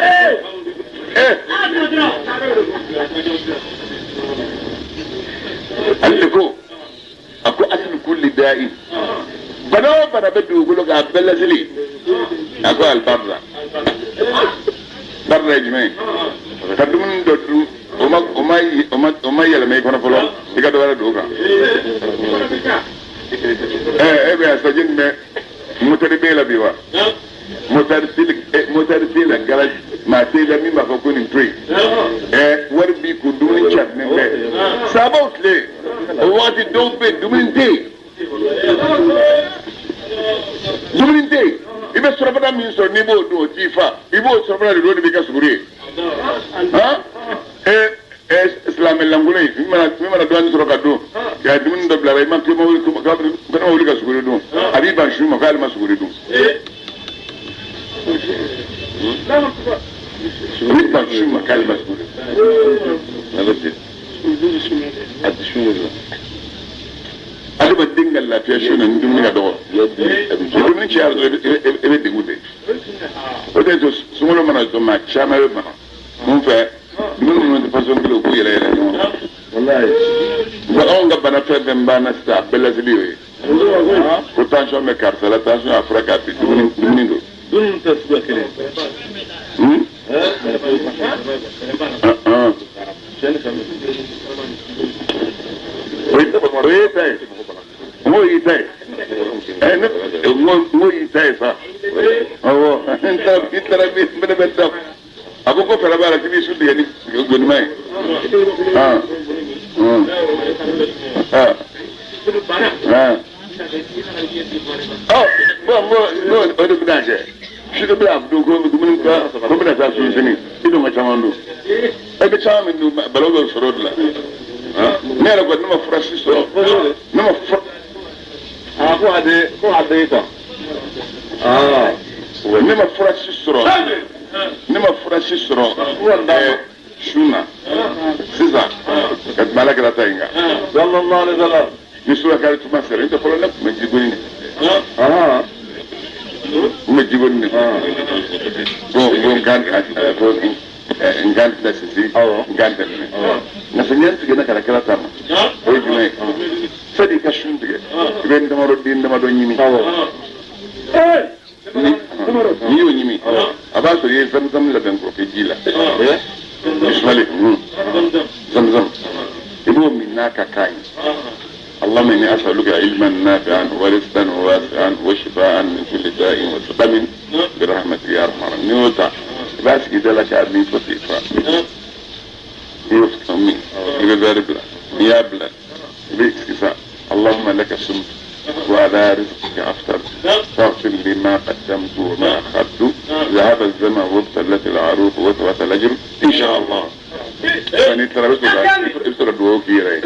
alko ako asli kulli da'i bana bedu gulo ga bella sili ako al barra jme kadum do du oma yele may kono folo diga do wala do ka be asajin me mutari bela biwa mutari sila garage ma tela mi ma ko ni pray war bi ku dun chat ne be sabot le what it don't be duminte ibe sorobada min so ni bo do tifa ibo sorobada do bi ka sugure ha islam langulay mi mana do an soroka do ya dumin do bla ma ke mo wuli ka sugure do abi ba shuma ka ma sugure do Rita shuma kalma sugure nabati adama dingal lafiya shuna ndum ni ga do dum ni ci arzo ebe dingude o de to sumo mana to ma chama yo ma mun fa dum ni de façon ko ko yele wallahi ba on ga bana fe ben bana sta bella ziliyo ko tension me carte la tension afrika bi dum ni do dum ta su kele sa awo intara bi bene bedam abu ko fara bara kini su de ni goni mai no o de bidanje shi de bla abdu ko gumun ka ko bida ta su sini ido ma chamando e be chama no balogo sorodla ne ra ko no fresh so no ko ade ta ne ma fresh so ne ma fresh so shuna siza kat malaka ta inga sallallahu alaihi wasallam ni sura ka tuma sere ita ko la ma jigoni ma jigoni go ngan da sisi ngan da na sanyan tige na kala kala tama o jime sadi ka shundige ben da maro din da ma don yimi ni yo yimi aba so ye zamzam la ben ko ke jila bismillah zamzam ibo minaka kai اللهم إني أسألك علما نافعا ورزقا واسعا وشفاء من كل داء وسقم برحمتك يا أرحم الراحمين نوتا بس إذا لك أبني فصيفا يوسف أمي إذا بلا يا بلا بإكسفاء اللهم لك صمت وعلى رزقك أفطر فاغفر لي ما قدمت وما أخرت ذهب الزمن وابتلت العروق وثبت الأجر إن شاء الله يعني ترى بس دوكي رأي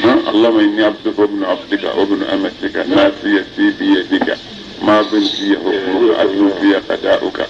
اللهم إني عبدك وابن عبدك وابن أمتك ناسيتي بيدك ماض في حكمك عدل في قضاؤك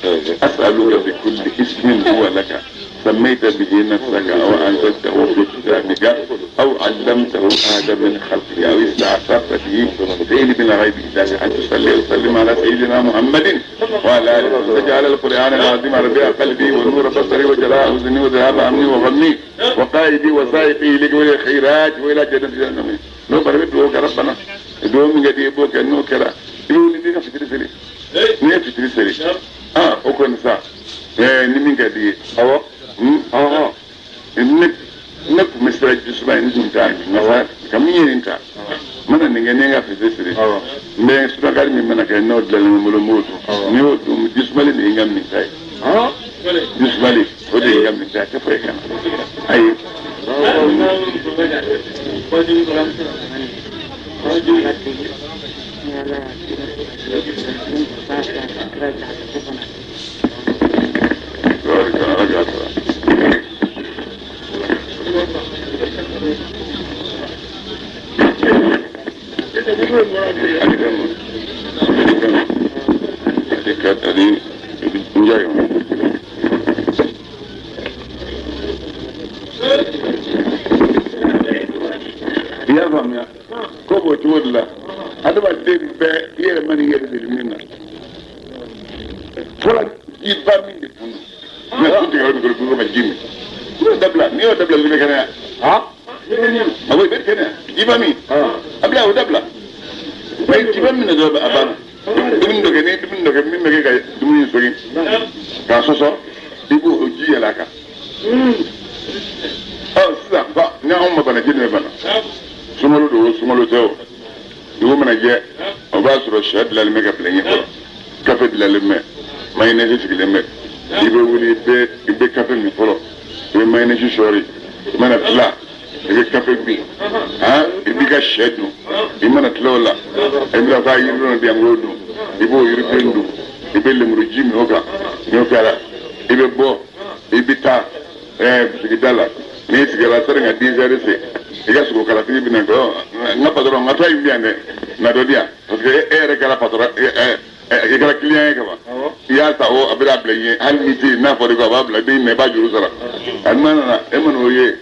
أسألك بكل اسم هو لك سميت به نفسك أو أنزلته في كتابك أو علمته أحدا من خلقك أو استأثرت معرفته وتعين من الغيب إذا أن تصلي وسلم على سيدنا محمد وعلى آله وتجعل القرآن العظيم ربيع قلبي ونور بصري وجلاء حزني وذهاب أمني وغمي وقائدي وسائقي لك إلى الخيرات وإلى جنة جهنم لو بربت وك ربنا دوم جدي بوك إنه كلا يقول لي نفس ترسلي نفس ترسلي أكون سا نمين جدي إنك مسرج جسمه إنتم تاني مثلا كمية إنت mana ninge nga fitesire mais sura kali mi mana ka no dal mo lo moto ni o dum dismali ni ngam ni tay dismali o de ngam ni tay ka fay kan ay ya famia ko bo tuwalla adaba de be yere mani yere de minna fola di bami de punu na tuti ga ko ko ma jimi ko dabla ni o dabla ni kana ha awoy be kana di bami abla o dabla bay di bami na do abana dum do ke min me ga dum so gi ka so dibu o ji yala ka sa ba nya umma bana jinne bana sumalo do sumalo tew do mana je o ba suro shad la me ga planye ko kafe de la me mayne je sigile me ibe wuli be kafe mi folo be mayne je shori mana tla be kafe bi ibi ga shedu imana tlola emra fa yiru bi amrodu ibo yiru pendu ibe le murujimi hoka nyokara ibe bo ibita sigidala ni sigala sarenga dizerese iga suko kala tibi na ko na padoro ngata imbiane na dodia parce que ere kala padoro kala client ka ba ya ta o abira bleye hal miti na fo de ko ba bla de me ba juru sara almana emano ye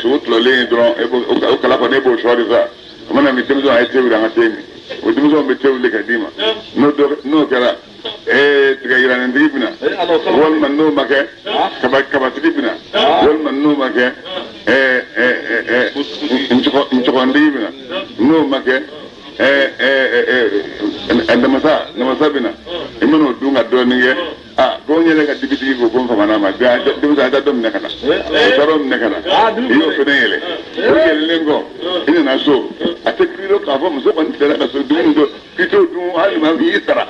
sutlo le dron o kala pa ne bo shori sa mana mi temzo ay tewi da ngatemi o temzo me tewi le kadima no kala tiga yirane ndibina wol man no make kaba tidibina wol man no make inchoko ndibina no make namasa bina imano dunga doninge ko nyele ka dibiti ko ko famana ma ga dum sa da dum nekana sarom nekana yo ko nele ko yele lengo ina na so atekiro ka fo muso ban tela ka so dum do kito dum hali ma yi sara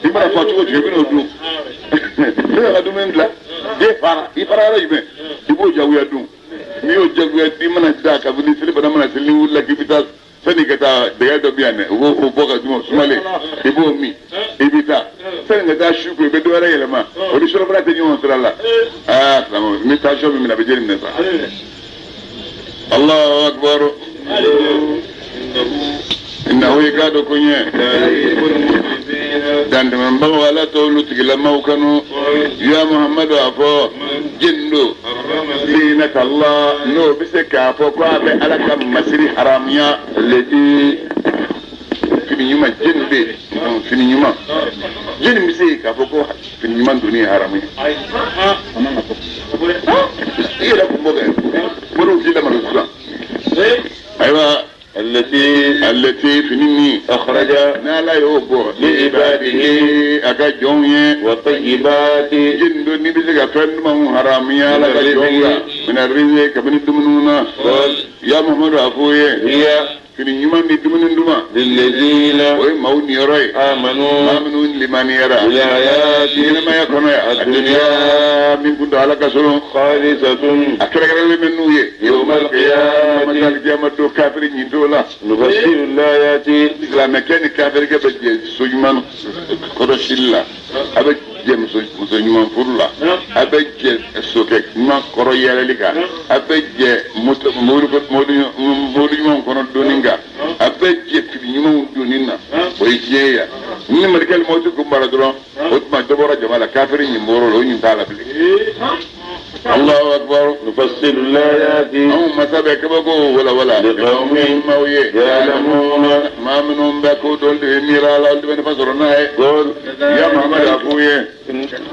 imara fa to je bino dum ka dum endla de fara ifara ra yibe ibo jawu ya dum ni o jawu ya di mana da ka buni sile bana mana sile wulla kibitas sani kata daga do biane o boga dum sumale ibo mi ibita sani kata shuku be do ara yelema o di shoro brate ni on sala salamu mi ta shobi mi na bejeri nesa Allahu akbar innahu yakadu kunye dan man ba wala tawlu tigilama kanu ya muhammadu afo jindu dinat allah no biseka afo ko abe alaka masiri haramiya leti fini nyuma jinbe fini nyuma jin biseka afo ko fini nyuma duni haramiya ila kumboga boro kila marusa aywa التي فيني أخرج نالا يوبو لعباده أكجوني والطيبات جند نبزك فنم حراميا لك جونغا من الرزق كبن الدمنونا يا محمد أفوي هي فيني يمان ندمن ندما للذين ومون يرى آمنوا لمن يرى الآيات إنما يكون الدنيا من كنت على كسر خالصة أكرر منه يوم القيامة القيامة كافر يدولا نفسر الآيات لا مكان كافر كبجي سجمان قرش الله أبجي مسجمان فرلا أبجي سوكك ما قرية لك أبجي مولي كون دونينغا أبجي في يوم دونينا ويجيا ni markel motu kumbara dron otma dobora jamala kafirin yimboro lo yin tala bile الله أكبر نفصل الآيات هم سبك بقوا ولا لقوم مويه يعلمون ما منهم بكوا دول ميرا لا دول فسرنا قل يا محمد أبويه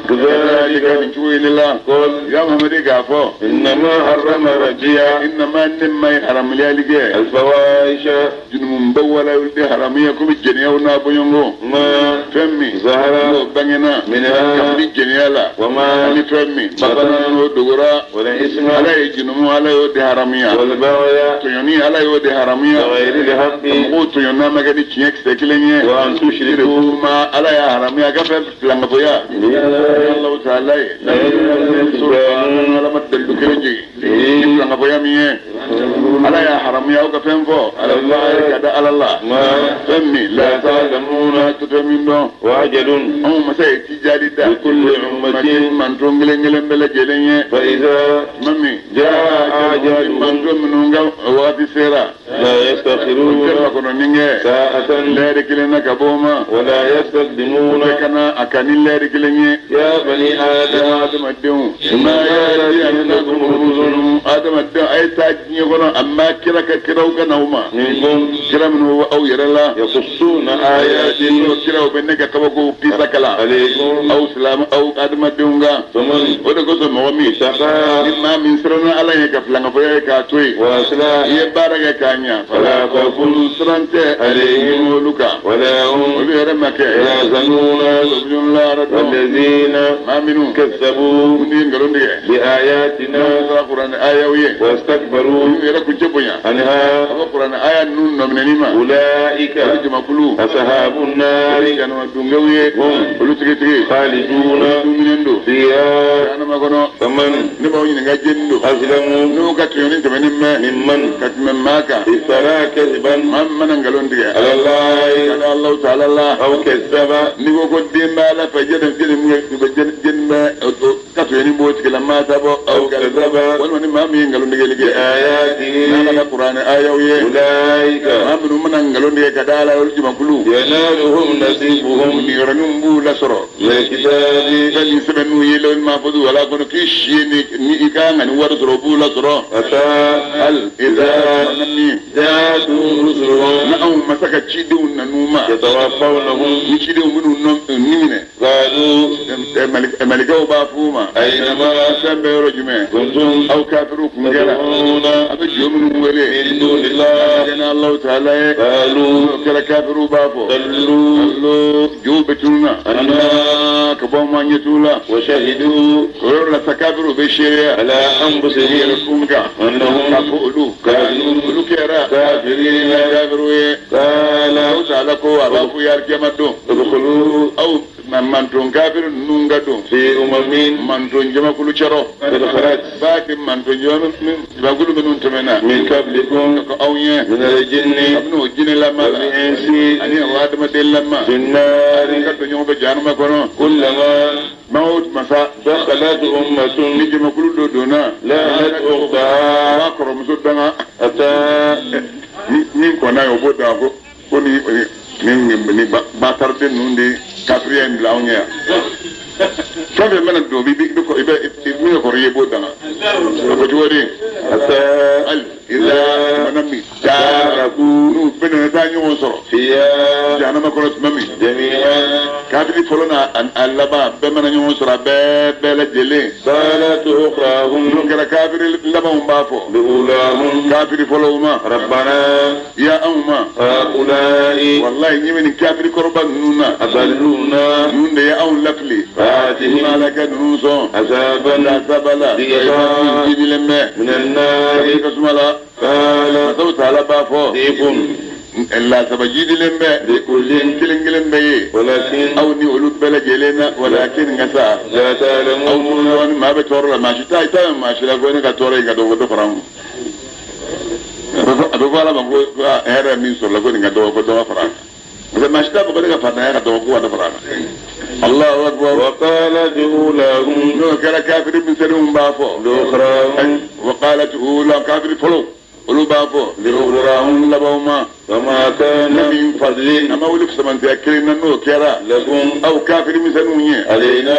كذلك نشوي لله قل يا محمد قافو إنما حرم ربي إنما نما حرام لي لجي الفواحش جنم بولا ولد حرامية كم الجنيا ونابو ينغو ما فمي ظهر بنينا منها كم الجنيا لا وما أنا فمي بطنا دغرا والإثم على جنم على يود حرامية والبغي تيوني على يود حرامية بغير الحق مقول تيونا ما قد يشيك سكلينيه وأن تشركوا ما على يا حرامية كفر لما بويا الله تعالى سبحان الله ما تدلو كلجي لما بويا ميه على يا حرامية أو كفر فو على الله كذا على الله ما فمي لا تعلمون تفهمون وعجل هم مسايتي جالدا لكل أمة من تونغلين بلا جلين فإذا مامي جاء من أجلهم تونغا وادي سيرا لا يستأخرون ساعة لا ركلنا كبوما ولا يستقدمون كنا أكاني لا ركلني يا بني آدم آدم الدون ما يأتينكم رسل آدم الدون أي تاجني غنا أما كلا كلا وكناهما منكم كلا من هو أو يرى الله يقصون آيات كلا وبنك كبكو كيسا كلا عليكم أو سلام أو آدم الدون فمن ودكتور مومي اتقى ما من سرنا على كفلنا فيا كاتوي وأصلح يبارك كانيا فلا خوف سرنت عليهم ولوكا ولا هم وبيرمك يحزنون والذين ما منهم كذبوا من قالوا لي بآياتنا القرآن آية ويه واستكبروا يركوا جبويا عنها القرآن آية نون من نيما أولئك ما كلو أصحاب النار كانوا دونغوي هم ولو تيجي خالدون من ندو فيها أنا ما كنا فمن نبغى ينجدندو أظلم نو كتيرين تمني ما ممن كتمن ماكا افترى كذبا ما من قالوا لي على الله قال الله تعالى الله أو كذب نيجو كدين ما لا فجد جن ما كتيرين بوت كلا ما تبو أو كذب ولا ما مين قالوا لي بآياته لا القرآن آية ويه أولئك ما من قالوا لي كذا لا يرجع مقلو ينالهم نصيبهم يرنم بولا سرو من الكتاب كان يسمنوا يلو ما فدوا ولا كانوا كيش ني كان أن ورد ربولا سرو أتى هل إذا نمي جاءتهم رسلهم نعم مسك تشيدون نوما يتوفونهم يشيدون منو نمينة قالوا ملكه بافوما أينما سبب رجمه كنتم أو كافركم جرا تدعون أبي يوم ولي من دون الله كان الله تعالى قالوا كلا كافر بافو ضلوا الله جوبتنا أنا كبوما يتولا وشهدوا كورلا تكافر بشيء على أنفسهم يركمك أنهم كفؤلو كانوا كيرا كافرين كافروا قال الله تعالى كو أبافو ياركمدو ادخلوا أو man ton kafir nunga don في أمم man ton jama kulu charo قد خلت baki man ton jama ba kulu minun temena من قبلكم ko awye من الجن abno jine la ma والإنس ani wadama dellamma في النار ka to nyoba januma kono كلما maut masa دخلت أمة ni jama kulu do dona لعنت أختها ba ko muso danga أتى ni ko na yo boda ko ni ba tarde nundi quatrième la onya Sabe mana do bi ko ibe mi ko riebo danga ko jodi أتى al ila manami تاركوا nu bena ta nyu so فيها jana ma ko mami جميعا kadri folona an alaba be mana nyu so be la jele قالت أخراهم nu kala kadri laba mbafo لأولاهم kadri foloma ربنا ya amma هؤلاء wallahi nyimi ni kadri korban nuna أضلونا nunde ya aun lafli فآتهم malaka nuso عذابا la sabala ضيقا jidilemme من النار kasumala قال Masau taala bafo ضيق la sabajidi lembe لكل kilingilen beye ولكن aw ni olu bela jelena walakin ngasa لا aw تعلمون mun ma be torla ma shita ita ma shila ko ne ka tore ga do do faram ado wala ba ko era min so la ko ne ga do ko do faram ma shita ko ne ga fa na ga do ko do faram Allahu akbar وقالت أولاهم no kala kafir min salum bafo لأخراهم وقالت أولى كافر فلو ولو بافو لأخراهم لبوما فما كان من فضل أما ولك سمن تأكلنا نو كيرا لكم أو كافر مثلوني علينا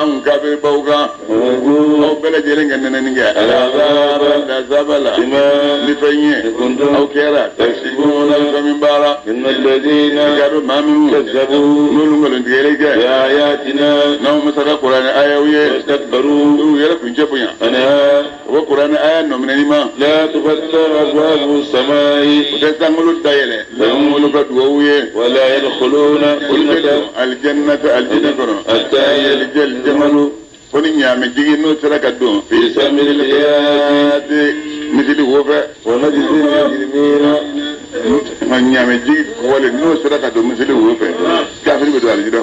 أم كافر بوغا أو بلا جيرين أننا نجا العذاب لا زبلا بما نفني كنتم أو كيرا تكسبون من بارا إن الذين كانوا ما من كذبوا نقول نجيلك بآياتنا نوم مسك القرآن آية ويا واستكبروا يلك نجيبنا أنها وقرآن آية نوم نيما لا تفتح أبواب السماء وتستعملوا الدايلة لهم ولك دووية ولا يدخلون الجنة حتى يلج الجمل كوني نعم جيجي نو سرك الدون في سم الحياة مثل وفاء ونجزي المجرمين من نعم جيجي ولي نو سرك الدون مثل وفاء كافر بدو على جدا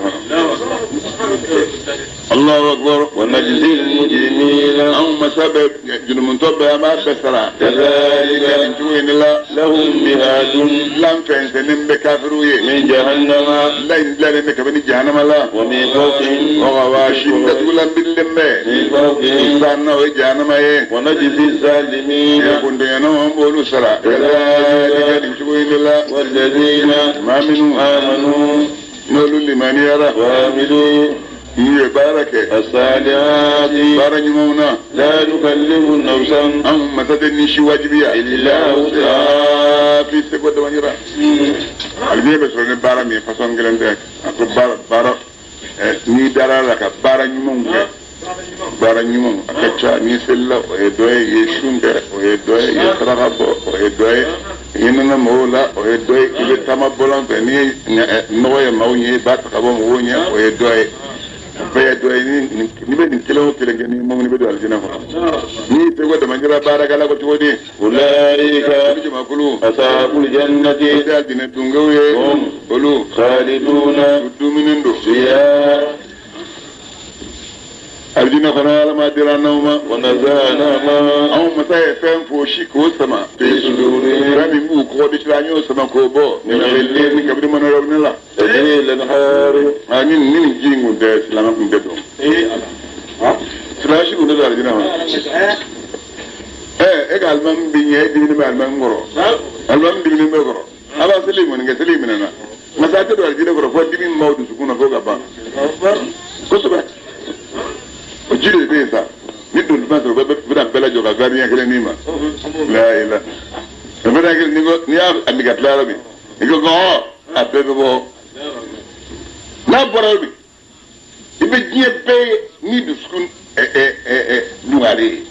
الله أكبر ونجزي المجرمين أو مسبب جنوم طبع ما بسرع كذلك انتوين الله لهم مهاد لم فانسنين بكافروية من جهنم لا لنك بني جهنم الله ومن فوقهم وغواشين تدولا باللمة من فوقهم إنساننا وجهنم ونجزي الظالمين يكون دينهم بولو سرع كذلك انتوين الله والذين ما منوا آمنوا نولوا لمن يرى وعملوا بارك الصالحات بارك مونا لا نكلم نفسا أم متدني شي واجبية إلا وسعها في سكوت وانيرا البيه بسرني بارا مي فاسون غلندك أكو بارا ني دارا لك بارا نيمون بارا نيمون أكتشا ني سلا ويدوي يشوند ويدوي يسرغب ويدوي يننا مولا ويدوي إذا تما بولان فني نوي ماوني بات خبام وونيا ويدوي baya do ni be ni kilo kile ngeni mo ni be do aljina ko ni te wada manjira baraka la ko todi ulaika ashabul jannati aljina tungawe olu khaliduna duminindo fiha aljina khana la ma diranawma wa nazana ma aw masay fem fo shi ko sama fi sudurihim rami mu ko di tranyo sama ko bo ni le ni kabri man rawna la tajrilan hari anin ni jingu de salama kum bedo slashi ko da aljina également bi ñe di ni mal man ngoro alban bi ni ngoro aba seli mon nga seli minana masata do aljina ko fo dimi mawdu sukuna ko gaba ko suba o jire be sa ni dun ma so be bela joga gariya kele ni ma la ila be bela kele ni go ni abi gat la bi ni go abebe bo na boro bi ibe jie be ni du sukun luare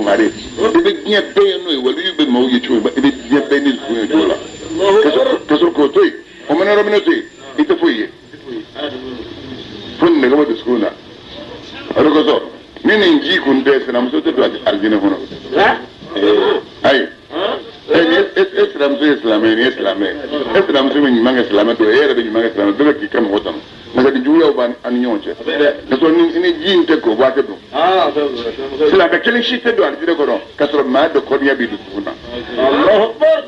ngare ibe jie be no e wali be mawo ye chuo ibe jie be ni sukun dola kasor ko toy o mena ro minoti ite foye fun ne gaba da sukuna arko so nini ji kun de sana muso to aljina hono ay islam so islam so min manga islam to era be manga islam do ki kam hotam naga di juya ban an nyonche da so ni ji inte ko ba ke do sila be kelin shi te do aljina ko do kasro ma do ko ya bi du sukuna Allahu akbar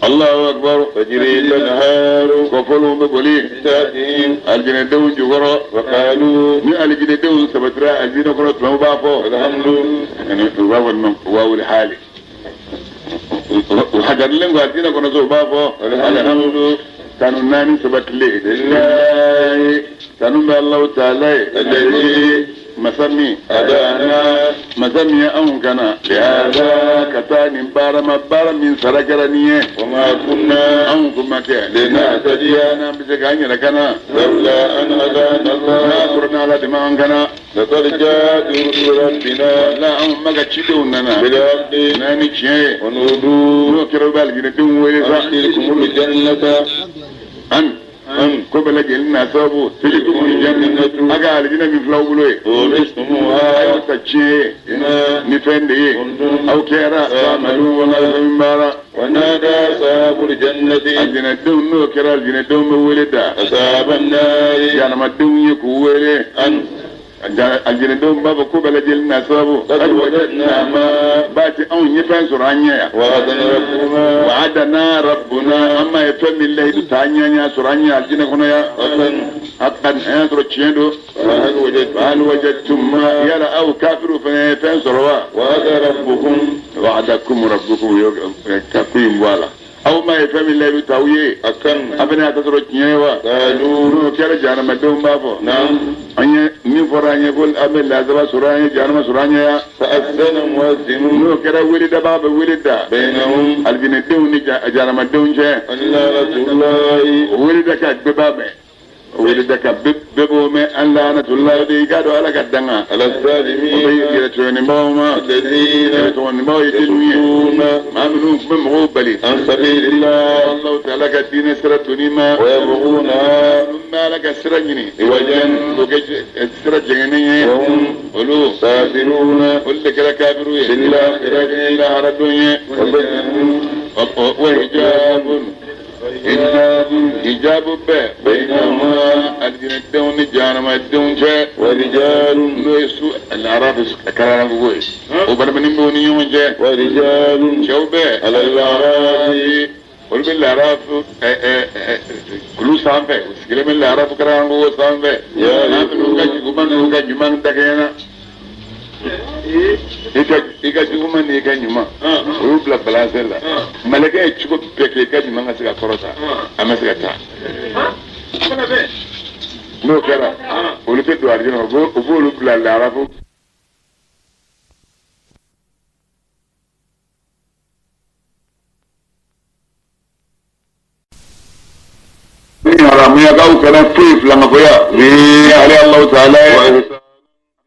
الله أكبر تجري الأنهار وفلهم بقولين تأتيهم الجنة دون جغرة وقالوا من الجنة دون سبترا الجنة قرأت لهم بافو الحمد يعني واو الحالي وحجر لهم الجنة قرأت لهم بافو الحمد كانوا ناني سبت لي لله كانوا الله تعالى الذي مسمي أدانا مسمي أنكنا لهذا كتاني بارا من سرقرانية وما كنا أنكم كان لنهتدي أنا بسكاني لكنا لولا أن هدانا الله ناصرنا على دماء أنكنا لقد جاءت رسل ربنا لا أمك تشدوننا بالعبد ناني شيء ونودوا نكروا بالجنة ويسا الجنة أن قبل جلنا سابو تلكم الجنة أقال جنا مفلو بلوي ورسموها تجيه نفندي أو كيرا ساملوا ونالهم من بارا ونادى صاحب الجنة الجنة دون نوكرا الجنة دون مولدا أصحاب النار جانا مدون يكوولي أن الجنة دون بابا قبل جلنا سابو قد وجدنا ما باتي أون يفان سرانيا وعدنا ربنا أما يفهم الله تانيا سرانيا الجنة هنا يا حقا أنتر تشيندو فهل وجدتم ما يلا أو كافر فانصروا وعد ربكم وعدكم ربكم تقيم والا أو ما يفهم الله بتاويه أكن أبناء تسرج نيوا قالوا كلا جانا مدوم بابو نعم أني من فراني يقول أبن لازم سراني جانا سراني فأذن مؤذن نو كلا ولد باب ولد بينهم الجن دوني جانا مدوم جاء أن لعنة الله ولدك ببابه ولدك ببومه أن لعنة الله دي قالوا على قدنا على الظالمين يتوني موما الذين يتوني موما يتلوين ما منهم من بلي عن سبيل الله الله تعالى قدين سرتني ما ويبغونها ما لك سرجني وجن سرجني وهم ولو كافرون قل لك كافرون بالآخرة إلى هردوني وحجاب حجاب بينهما الجنة جانم الدون جاء ورجال نويسو العراف كرارا بوي وبرمنين بوني يوم جاء ورجال شوبه على الأعراف قل بالعراف كلو سامبه وسكلم العراف كرارا بوي سامبه يا نام نوكا جمان تكينا ika juguma ni ka nyuma o yu bila balancer la malaka ye cogo bɛɛ kɛ i ka ɲuman ka se ka kɔrɔta a ma se ka taa n'o kɛra olu tɛ don alijana o b'olu bila larafu ni haramuyakaw kana foyi filangafoya ni ale Allahu taala ye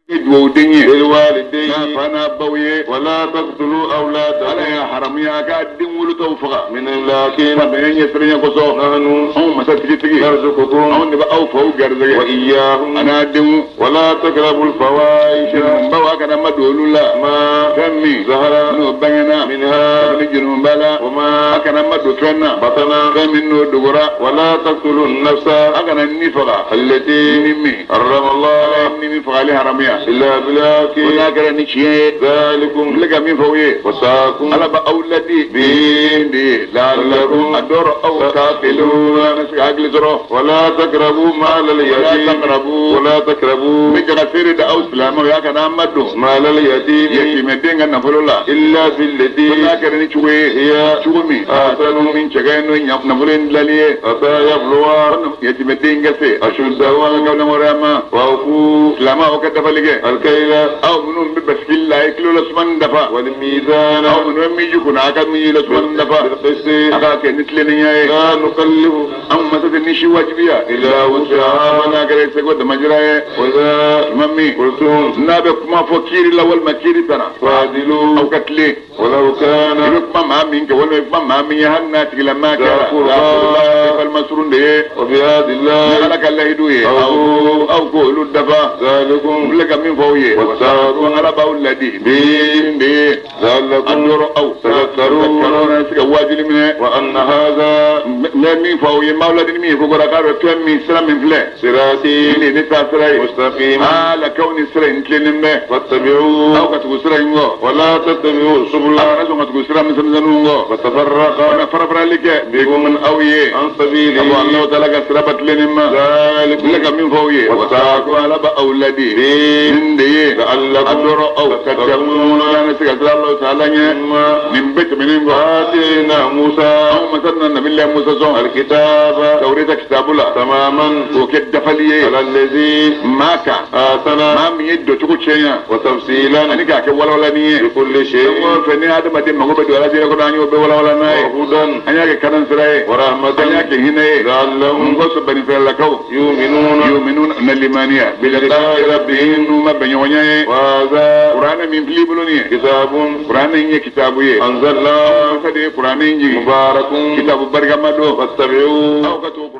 الوالدين فانا بويه ولا تقتلوا اولادكم على حرميا قاعدين ولتوفق من لكن بين يسرين قصو نحن هم مسكتي نرزقكم هم نبقى اوفوا غرزه واياهم انا ادم ولا تقربوا الفواحش بوا كان مدول لا ما كمي ظهر نو بينا منها نجن بلا وما كان مدفنا بطنا كمن دغرا ولا تقتلوا النفس كان النفقه التي نمي حرم الله نمي فعلها حرميا إلا بالحق وذاكر نشيه ذلكم لك من فويه وساكم على بأولادي بين لعلكم أدور أو تاكلون نسك أكل زرو ولا تقربوا مال اليتيم ولا تقربوا من جنسير أو سلام يا كنا مدو مال اليتيم يتيم دينغ نفلو لا إلا بالذي وذاكر نشويه هي شومي أحسن من شغين نفلين لليه أتا يبلوا يتيم دينغ سي أشد وكذا مريما وأخو سلام وكذا الكيلة أو منهم ببسكيل لا يكلوا لسمان دفا والميزان أو منهم يجيكون عكامي لسمان دفا بالقسط أخاك نتلنيا لا نقلب أو مسد النشي واجبية إلا وسعها منا كريت سيقود مجرى وإذا ممي قلتم نابق ما فكير الأول مكير سنة فاضلوا أو كتلي ولو كان يركما مامين ولو يركما مامين يهنا تقل ما كان فالمسرون ده وبهذه الله لك الله يدوي أو قولوا الدفا ذلكم لك من فويه وساروا على باولدي بين ذلكم أنظروا أو تذكرون واجل منه وأن هذا من فويه مولد مين فقرا قالوا كم من سلام من فلا سراتي نتا سراي مستقيم على كون سراي نتلنم فاتبعوا أو كتبوا سراي ولا تتبعوا سبل نسوا كتبوا سراي من سنزنوا فتفرق أنا فرق لك بيقوم من أويه عن سبيله الله تعالى سرابت لنم ذلك لك من فويه وساروا على باولدي بين لعلكم أدروا أو تتقون نسك الله تعالى من بيت من آتينا موسى أو مثلا النبي الله موسى صلى الكتاب توريد كتاب الله تماما وكد فليه على الذي ما كان آتنا ما ميد تقول شيئا وتفصيلا أنك أكي ولا نية بكل شيء فني هذا ما دم مغبد ولا زي كنا نيو ولا ناي وهدى أنك كنن سراي ورحمة أنك هنا لعلهم قص بني فلكوا يؤمنون نلمانيا بالله ربهم ما بنيونيه وهذا قرآن من فلي بلونيه كتاب قرآن إني كتابه أنزل الله فدي قرآن إني مبارك كتاب بركة مدو فاتبعوه أو كتب